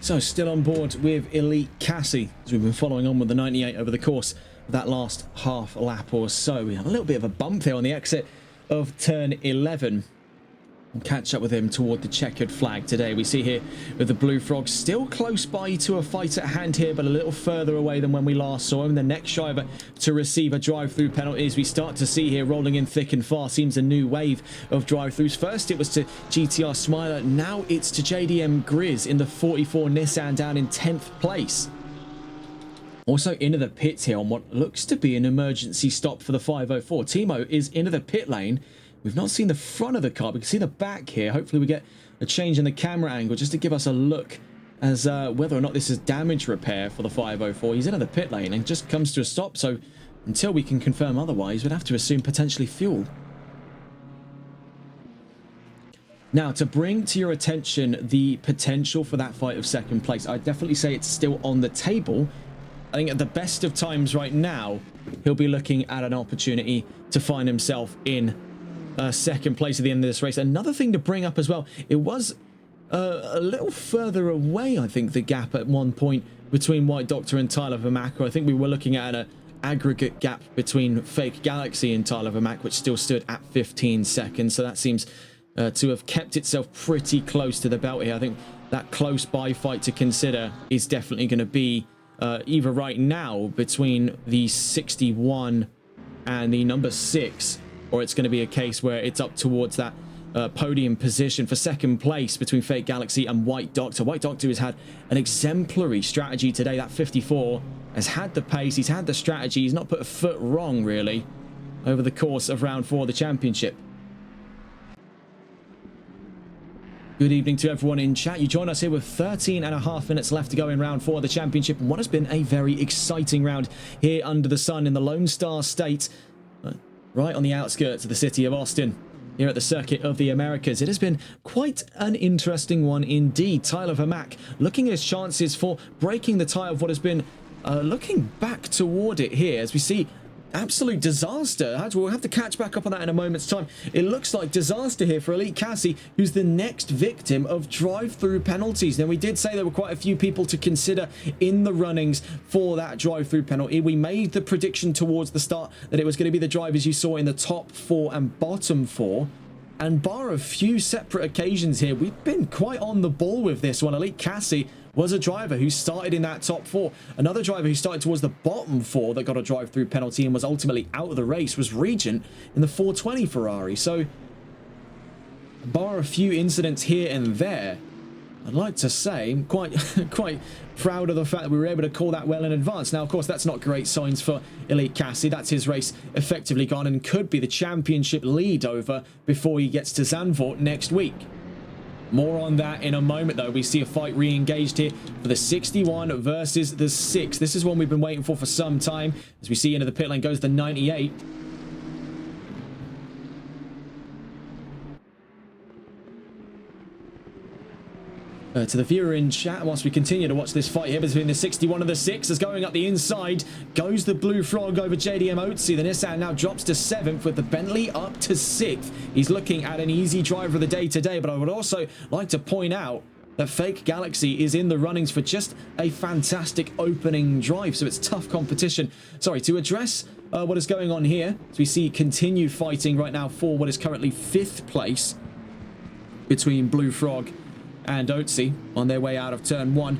So still on board with Elite Cassie, as we've been following on with the 98 over the course of that last half lap or so. We have a little bit of a bump here on the exit of turn 11. We'll catch up with him toward the checkered flag today. We see here with the Blue Frog still close by to a fight at hand here, but a little further away than when we last saw him. The next driver to receive a drive-through penalty, as we start to see here rolling in thick and fast, seems a new wave of drive-throughs. First it was to GTR Smiler, now it's to JDM Grizz in the 44 Nissan down in 10th place. Also into the pits here on what looks to be an emergency stop for the 504. Timo is into the pit lane. We've not seen the front of the car. We can see the back here. Hopefully we get a change in the camera angle just to give us a look as whether or not this is damage repair for the 504. He's into the pit lane and just comes to a stop. So until we can confirm otherwise, we'd have to assume potentially fuel. Now, to bring to your attention the potential for that fight of second place, I'd definitely say it's still on the table. I think at the best of times right now, he'll be looking at an opportunity to find himself in second place at the end of this race. Another thing to bring up as well, it was a little further away, I think, the gap at one point between White Doctor and Tyler Vermaak. I think we were looking at an aggregate gap between Fake Galaxy and Tyler Vermaak, which still stood at 15 seconds. So that seems to have kept itself pretty close to the belt here. I think that close by fight to consider is definitely going to be either right now between the 61 and the number 6, or it's going to be a case where it's up towards that podium position for second place between Fake Galaxy and White Doctor. White Doctor has had an exemplary strategy today. That 54 has had the pace, he's had the strategy, he's not put a foot wrong really over the course of round 4 of the championship. Good evening to everyone in chat. You join us here with 13.5 minutes left to go in round 4 of the championship, and what has been a very exciting round here under the sun in the Lone Star State, right on the outskirts of the city of Austin, here at the Circuit of the Americas. It has been quite an interesting one indeed. Tyler Vermack looking at his chances for breaking the tie of what has been looking back toward it here, as we see absolute disaster. We'll have to catch back up on that in a moment's time. It looks like disaster here for Elite Cassie, who's the next victim of drive-through penalties. Now, we did say there were quite a few people to consider in the runnings for that drive-through penalty. We made the prediction towards the start that it was going to be the drivers you saw in the top 4 and bottom 4. And bar a few separate occasions here, we've been quite on the ball with this one. Elite Cassie was a driver who started in that top 4. Another driver who started towards the bottom 4 that got a drive-through penalty and was ultimately out of the race was Regent in the 420 Ferrari. So, bar a few incidents here and there, I'd like to say I'm quite proud of the fact that we were able to call that well in advance. Now, of course, that's not great signs for Elite Cassie. That's his race effectively gone and could be the championship lead over before he gets to Zandvoort next week. More on that in a moment, though. We see a fight re-engaged here for the 61 versus the 6. This is one we've been waiting for some time. As we see into the pit lane goes the 98. To the viewer in chat, whilst we continue to watch this fight here between the 61 and the 6, as going up the inside goes the Blue Frog over JDM Otzi. The Nissan now drops to 7th with the Bentley up to 6th. He's looking at an easy driver of the day today, but I would also like to point out that Fake Galaxy is in the runnings for just a fantastic opening drive, so it's tough competition. Sorry, to address what is going on here, as we see continued fighting right now for what is currently 5th place between Blue Frog and Otzi on their way out of turn 1.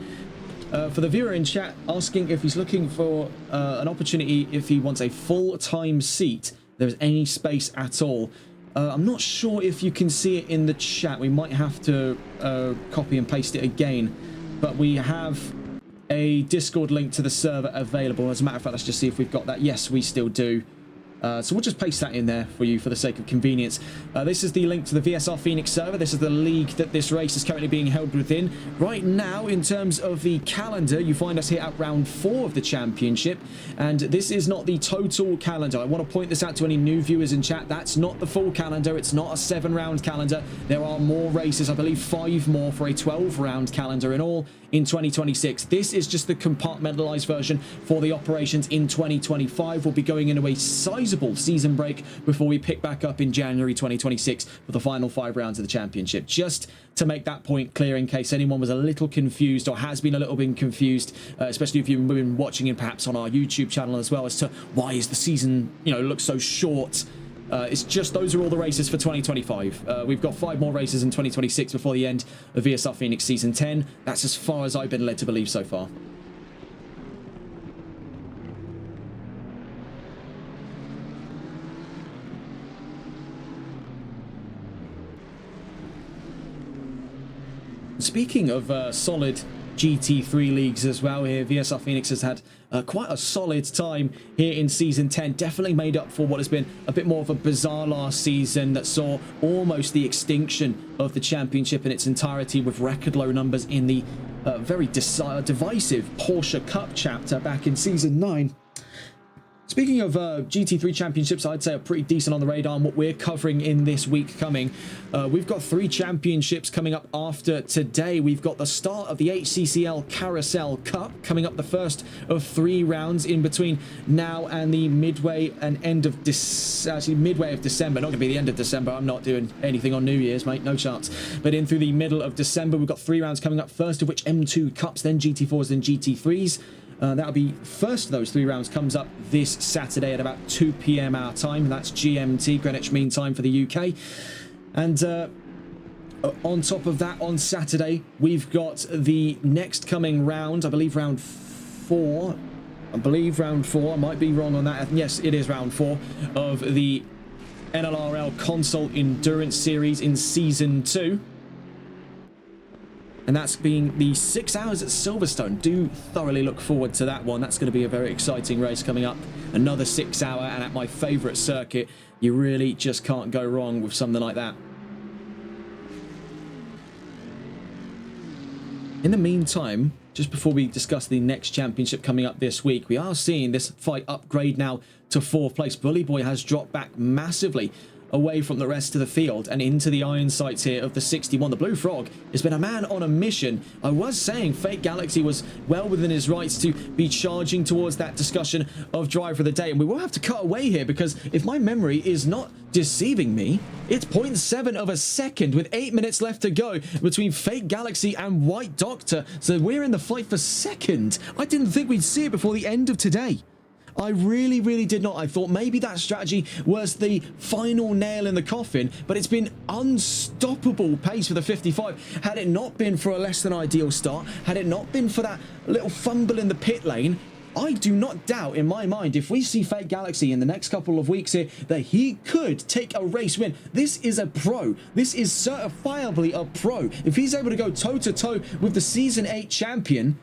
For the viewer in chat asking if he's looking for an opportunity, if he wants a full-time seat, there's any space at all. I'm not sure if you can see it in the chat. We might have to copy and paste it again, but we have a Discord link to the server available. As a matter of fact, let's just see if we've got that. Yes, we still do. So we'll just paste that in there for you for the sake of convenience. This is the link to the VSR Phoenix server. This is the league that this race is currently being held within. Right now, in terms of the calendar, you find us here at round 4 of the championship. And this is not the total calendar. I want to point this out to any new viewers in chat. That's not the full calendar. It's not a 7-round calendar. There are more races, I believe 5 more for a 12-round calendar in all in 2026. This is just the compartmentalized version for the operations in 2025. We'll be going into a sizable season break before we pick back up in January 2026 for the final 5 rounds of the championship. Just to make that point clear in case anyone was a little confused or has been a little bit confused, especially if you've been watching it perhaps on our YouTube channel as well, as to why is the season, look so short. It's just those are all the races for 2025. We've got 5 more races in 2026 before the end of VSR Phoenix Season 10. That's as far as I've been led to believe so far. Speaking of solid GT3 leagues as well here, VSR Phoenix has had quite a solid time here in Season 10. Definitely made up for what has been a bit more of a bizarre last season that saw almost the extinction of the championship in its entirety with record low numbers in the very divisive Porsche Cup chapter back in Season 9. Speaking of GT3 championships, I'd say are pretty decent on the radar and what we're covering in this week coming. We've got 3 championships coming up after today. We've got the start of the HCCL Carousel Cup coming up, the first of 3 rounds in between now and the midway and end of midway of December. Not going to be the end of December. I'm not doing anything on New Year's, mate. No chance. But in through the middle of December, we've got 3 rounds coming up. First of which M2 Cups, then GT4s, then GT3s. That'll be first of those 3 rounds comes up this Saturday at about 2 PM our time. That's GMT, Greenwich Mean Time for the UK. And on top of that, on Saturday, we've got the next coming round. I believe round 4. I might be wrong on that. Yes, it is round 4 of the NLRL Console Endurance Series in Season 2. And that's being the 6 hours at Silverstone. Do thoroughly look forward to that one. That's going to be a very exciting race coming up. Another 6 hour, and at my favourite circuit. You really just can't go wrong with something like that. In the meantime, just before we discuss the next championship coming up this week, we are seeing this fight upgrade now to 4th place. Bully Boy has dropped back massively away from the rest of the field and into the iron sights here of the 61. The Blue Frog has been a man on a mission. I was saying Fake Galaxy was well within his rights to be charging towards that discussion of driver of the day, and we will have to cut away here because if my memory is not deceiving me, it's 0.7 of a second with 8 minutes left to go between Fake Galaxy and White Doctor, so we're in the fight for second. I didn't think we'd see it before the end of today. I really did not. I thought maybe that strategy was the final nail in the coffin, but it's been unstoppable pace for the 55. Had it not been for a less than ideal start, had it not been for that little fumble in the pit lane, I do not doubt in my mind if we see Fake Galaxy in the next couple of weeks here that he could take a race win. This is a pro. This is certifiably a pro. If he's able to go toe-to-toe with the Season 8 champion,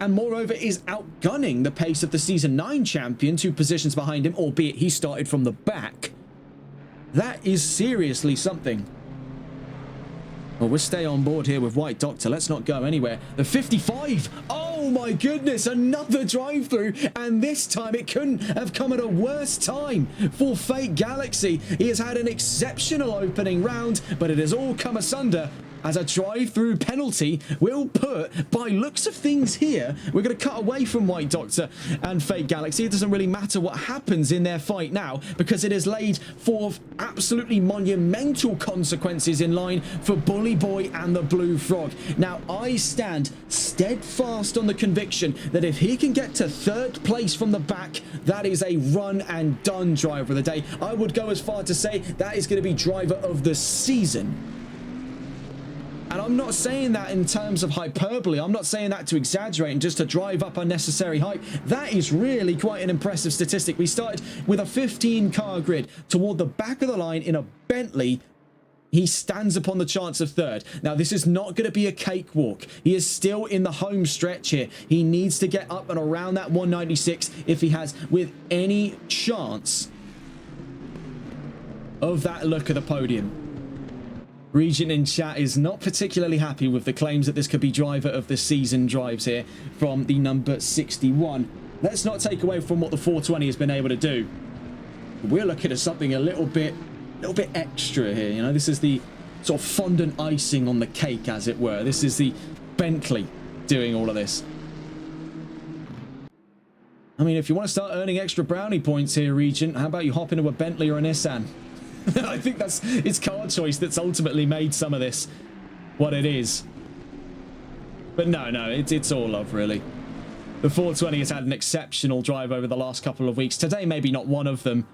and moreover is outgunning the pace of the Season 9 champion 2 positions behind him, albeit he started from the back, that is seriously something. Well, we'll stay on board here with White Doctor. Let's not go anywhere. The 55. Oh my goodness, another drive-through. And this time it couldn't have come at a worse time for Fake Galaxy. He has had an exceptional opening round, but it has all come asunder as a drive-through penalty will put, by looks of things here, we're going to cut away from White Doctor and Fake Galaxy. It doesn't really matter what happens in their fight now because it has laid forth absolutely monumental consequences in line for Bully Boy and the Blue Frog. Now, I stand steadfast on the conviction that if he can get to 3rd place from the back, that is a run and done driver of the day. I would go as far to say that is going to be driver of the season. And I'm not saying that in terms of hyperbole. I'm not saying that to exaggerate and just to drive up unnecessary hype. That is really quite an impressive statistic. We started with a 15-car grid toward the back of the line in a Bentley. He stands upon the chance of 3rd. Now, this is not going to be a cakewalk. He is still in the home stretch here. He needs to get up and around that 196 if he has with any chance of that look at the podium. Regent in chat is not particularly happy with the claims that this could be driver of the season drives here from the number 61. Let's not take away from what the 420 has been able to do. We're looking at something a little bit extra here. You know, this is the sort of fondant icing on the cake, as it were. This is the Bentley doing all of this. I mean, if you want to start earning extra brownie points here, Regent, how about you hop into a Bentley or a Nissan? I think it's car choice that's ultimately made some of this what it is. But no, it's all love, really. The 420 has had an exceptional drive over the last couple of weeks. Today, maybe not one of them.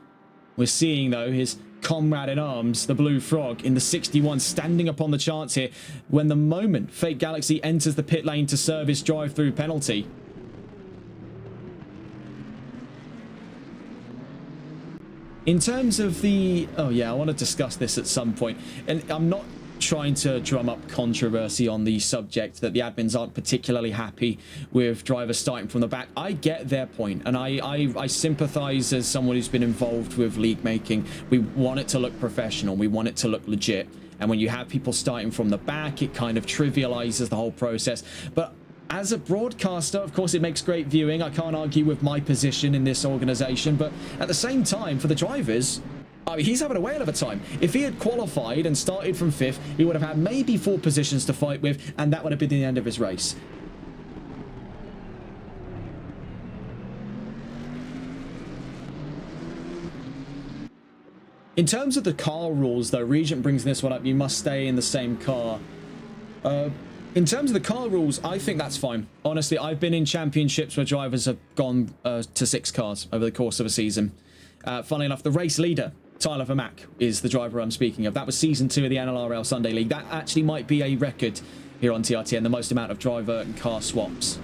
We're seeing, though, his comrade in arms, the Blue Frog, in the 61, standing upon the chance here when the moment Fake Galaxy enters the pit lane to serve his drive-through penalty. In terms of the... Oh, yeah, I want to discuss this at some point. And I'm not trying to drum up controversy on the subject that the admins aren't particularly happy with drivers starting from the back. I get their point, and I sympathize as someone who's been involved with league making. We want it to look professional. We want it to look legit. And when you have people starting from the back, it kind of trivializes the whole process. But as a broadcaster, of course, it makes great viewing. I can't argue with my position in this organization, but at the same time, for the drivers, I mean, he's having a whale of a time. If he had qualified and started from 5th, he would have had maybe 4 positions to fight with, and that would have been the end of his race. In terms of the car rules, though, Regent brings this one up. You must stay in the same car. In terms of the car rules, I think that's fine. Honestly, I've been in championships where drivers have gone to 6 cars over the course of a season. Funnily enough, the race leader, Tyler Vermack, is the driver I'm speaking of. That was Season 2 of the NLRL Sunday League. That actually might be a record here on TRTN, the most amount of driver and car swaps.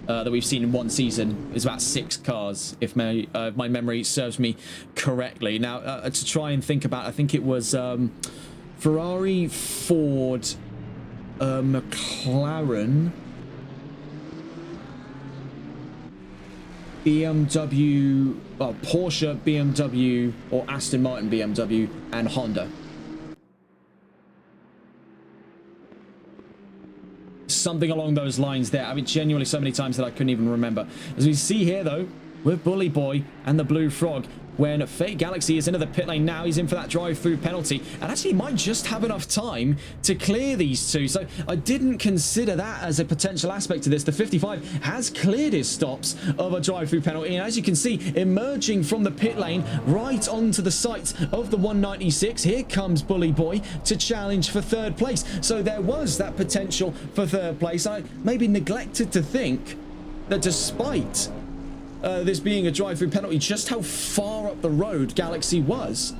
that we've seen in one season. Is about 6 cars, if my memory serves me correctly. Now, to try and think about, I think it was Ferrari, Ford, McLaren, BMW, Porsche, BMW, or Aston Martin, BMW, and Honda. Something along those lines there. I mean, genuinely so many times that I couldn't even remember. As we see here, though, with Bully Boy and the Blue Frog, when Fake Galaxy is into the pit lane now, he's in for that drive-through penalty, and actually might just have enough time to clear these two. So I didn't consider that as a potential aspect to this. The 55 has cleared his stops of a drive-through penalty, and as you can see, emerging from the pit lane right onto the sight of the 196, here comes Bully Boy to challenge for 3rd place. So there was that potential for 3rd place. I maybe neglected to think that despite this being a drive-through penalty, just how far up the road Galaxy was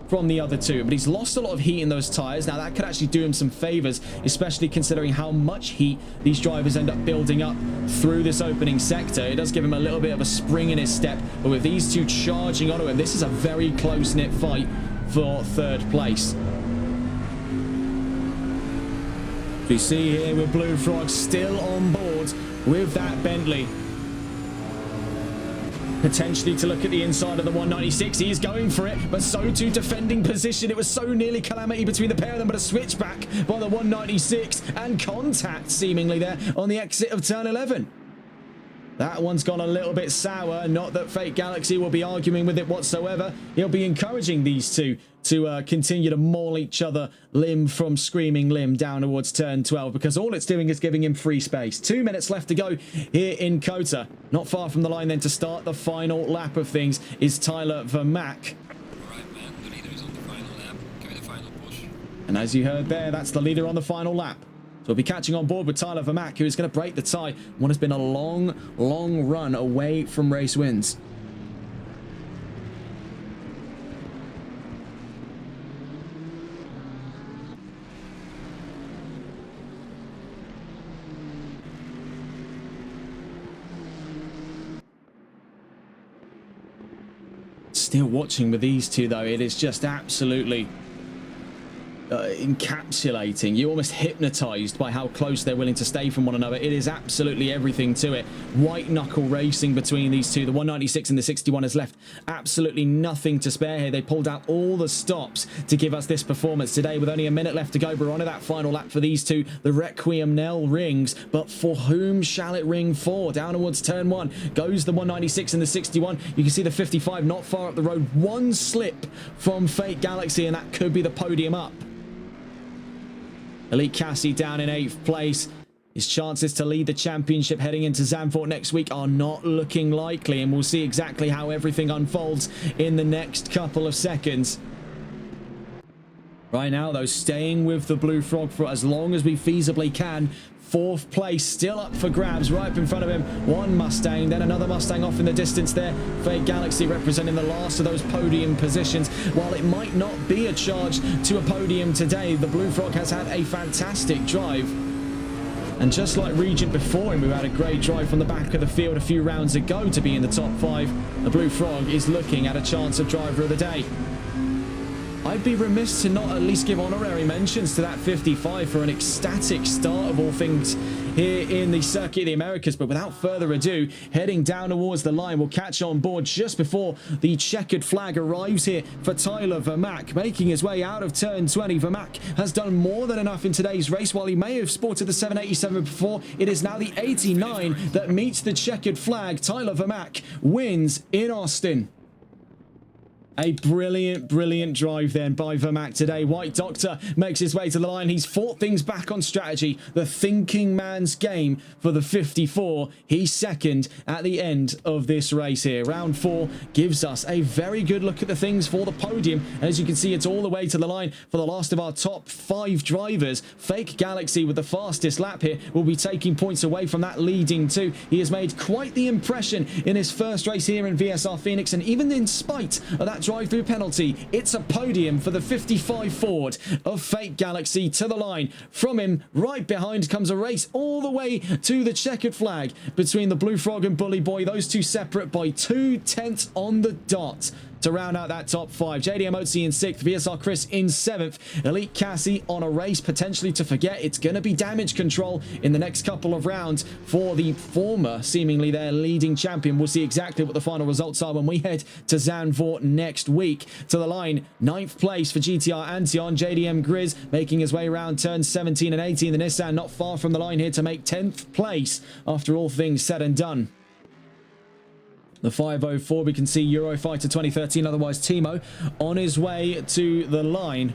from the other two. But he's lost a lot of heat in those tires. Now that could actually do him some favors, especially considering how much heat these drivers end up building up through this opening sector. It does give him a little bit of a spring in his step, but with these two charging onto him, this is a very close-knit fight for 3rd place. We see here with Blue Frog still on board with that Bentley. Potentially to look at the inside of the 196. He is going for it, but so too defending position. It was so nearly calamity between the pair of them, but a switchback by the 196 and contact seemingly there on the exit of turn 11. That one's gone a little bit sour. Not that Fake Galaxy will be arguing with it whatsoever. He'll be encouraging these two to continue to maul each other limb from screaming limb down towards turn 12, because all it's doing is giving him free space. 2 minutes left to go here in COTA. Not far from the line then to start the final lap of things is Tyler Vermack. Alright, man, the leader is on the final lap. Give me the final push. And as you heard there, that's the leader on the final lap. So we'll be catching on board with Tyler Vermack, who is going to break the tie. What has been a long, long run away from race wins. Still watching with these two, though, it is just absolutely encapsulating. You're almost hypnotized by how close they're willing to stay from one another. It is absolutely everything to it. White knuckle racing between these two. The 196 and the 61 has left absolutely nothing to spare here. They pulled out all the stops to give us this performance today. With only a minute left to go, we're on to that final lap for these two. The Requiem knell rings, but for whom shall it ring for? Down towards turn 1 goes the 196 and the 61. You can see the 55 not far up the road. One slip from Fake Galaxy, and that could be the podium up. Elite Cassie down in 8th place. His chances to lead the championship heading into Zandvoort next week are not looking likely, and we'll see exactly how everything unfolds in the next couple of seconds. Right now, though, staying with the Blue Frog for as long as we feasibly can. 4th place still up for grabs right up in front of him. One Mustang, then another Mustang off in the distance there. Fake Galaxy representing the last of those podium positions. While it might not be a charge to a podium today, the Blue Frog has had a fantastic drive. And just like Regent before him, who had a great drive from the back of the field a few rounds ago to be in the top 5, the Blue Frog is looking at a chance of driver of the day. I'd be remiss to not at least give honorary mentions to that 55 for an ecstatic start of all things here in the Circuit of the Americas. But without further ado, heading down towards the line, we'll catch on board just before the checkered flag arrives here for Tyler Vermack. Making his way out of turn 20, Vermack has done more than enough in today's race. While he may have sported the 787 before, it is now the 89 that meets the checkered flag. Tyler Vermack wins in Austin. A brilliant, brilliant drive then by Vermack today. White Doctor makes his way to the line. He's fought things back on strategy. The thinking man's game for the 54. He's second at the end of this race here. Round 4 gives us a very good look at the things for the podium. As you can see, it's all the way to the line for the last of our top 5 drivers. Fake Galaxy with the fastest lap here will be taking points away from that leading 2. He has made quite the impression in his first race here in VSR Phoenix, and even in spite of that drive-through penalty. It's a podium for the 55 Ford of Fake Galaxy to the line. From him, right behind comes a race all the way to the checkered flag between the Blue Frog and Bully Boy. Those two separate by 2/10 on the dot to round out that top 5. JDM Otzi in 6th, VSR Chris in 7th, Elite Cassie on a race potentially to forget. It's going to be damage control in the next couple of rounds for the former, seemingly their leading champion. We'll see exactly what the final results are when we head to Zandvoort next week. To the line, 9th place for GTR Antion. JDM Grizz making his way around turns 17 and 18. The Nissan not far from the line here to make 10th place after all things said and done. The 504, we can see Eurofighter 2013, otherwise Timo, on his way to the line.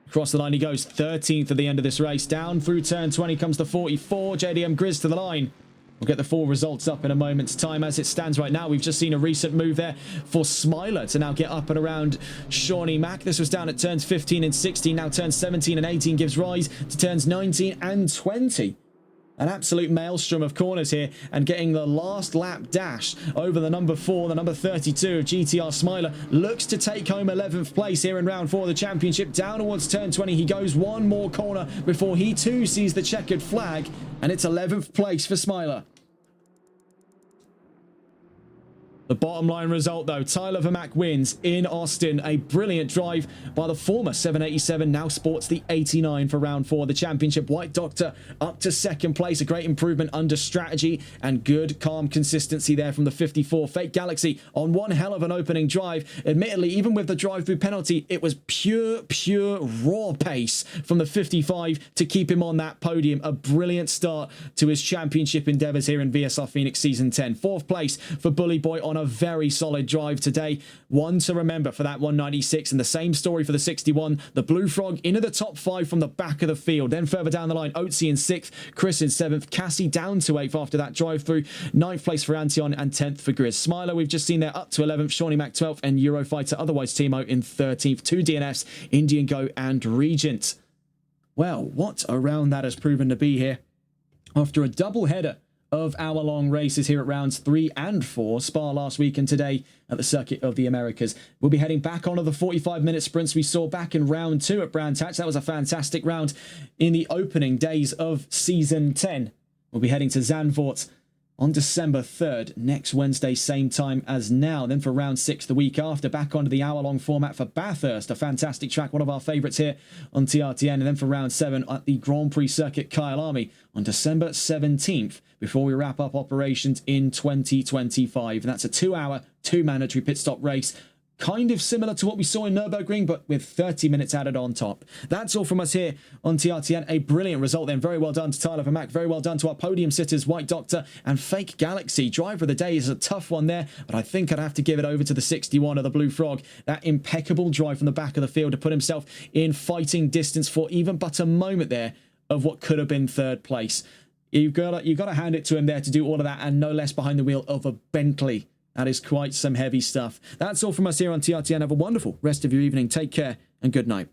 Across the line he goes, 13th at the end of this race. Down through turn 20 comes the 44, JDM Grizz to the line. We'll get the full results up in a moment's time. As it stands right now, we've just seen a recent move there for Smiler to now get up and around Shawnee Mac. This was down at turns 15 and 16. Now turns 17 and 18 gives rise to turns 19 and 20. An absolute maelstrom of corners here, and getting the last lap dash over the number 4, the number 32 of GTR Smiler. Looks to take home 11th place here in round 4 of the championship. Down towards turn 20, he goes one more corner before he too sees the checkered flag, and it's 11th place for Smiler. The bottom line result, though, Tyler Vermack wins in Austin. A brilliant drive by the former 787, now sports the 89 for round 4 of the championship. White Doctor up to 2nd place. A great improvement under strategy and good, calm consistency there from the 54. Fake Galaxy on one hell of an opening drive. Admittedly, even with the drive-through penalty, it was pure raw pace from the 55 to keep him on that podium. A brilliant start to his championship endeavors here in VSR Phoenix Season 10. 4th place for Bully Boy on a very solid drive today. One to remember for that 196, and the same story for the 61. The Blue Frog into the top 5 from the back of the field. Then further down the line, Otzi in 6th, Chris in 7th, Cassie down to 8th after that drive through. 9th place for Antion and 10th for Grizz. Smiler, we've just seen there up to 11th, Shawnee Mac 12th, and Eurofighter, otherwise Timo, in 13th. 2 DNFs, Indian Go and Regent. Well, what a round that has proven to be here. After a double header of hour-long races here at rounds 3 and 4, Spa last week and today at the Circuit of the Americas. We'll be heading back onto the 45-minute sprints we saw back in round 2 at Brands Hatch. That was a fantastic round in the opening days of Season 10. We'll be heading to Zandvoort on December 3rd, next Wednesday, same time as now. Then for round 6 the week after, back onto the hour-long format for Bathurst, a fantastic track, one of our favourites here on TRTN. And then for round 7 at the Grand Prix Circuit Kyalami on December 17th, before we wrap up operations in 2025. And that's a 2-hour, 2 mandatory pit stop race. Kind of similar to what we saw in Nürburgring, but with 30 minutes added on top. That's all from us here on TRTN. A brilliant result then. Very well done to Tyler Vermack. Very well done to our podium sitters, White Doctor and Fake Galaxy. Driver of the day is a tough one there, but I think I'd have to give it over to the 61 of the Blue Frog. That impeccable drive from the back of the field to put himself in fighting distance for even but a moment there of what could have been 3rd place. You've got to hand it to him there to do all of that, and no less behind the wheel of a Bentley. That is quite some heavy stuff. That's all from us here on TRTN. Have a wonderful rest of your evening. Take care and good night.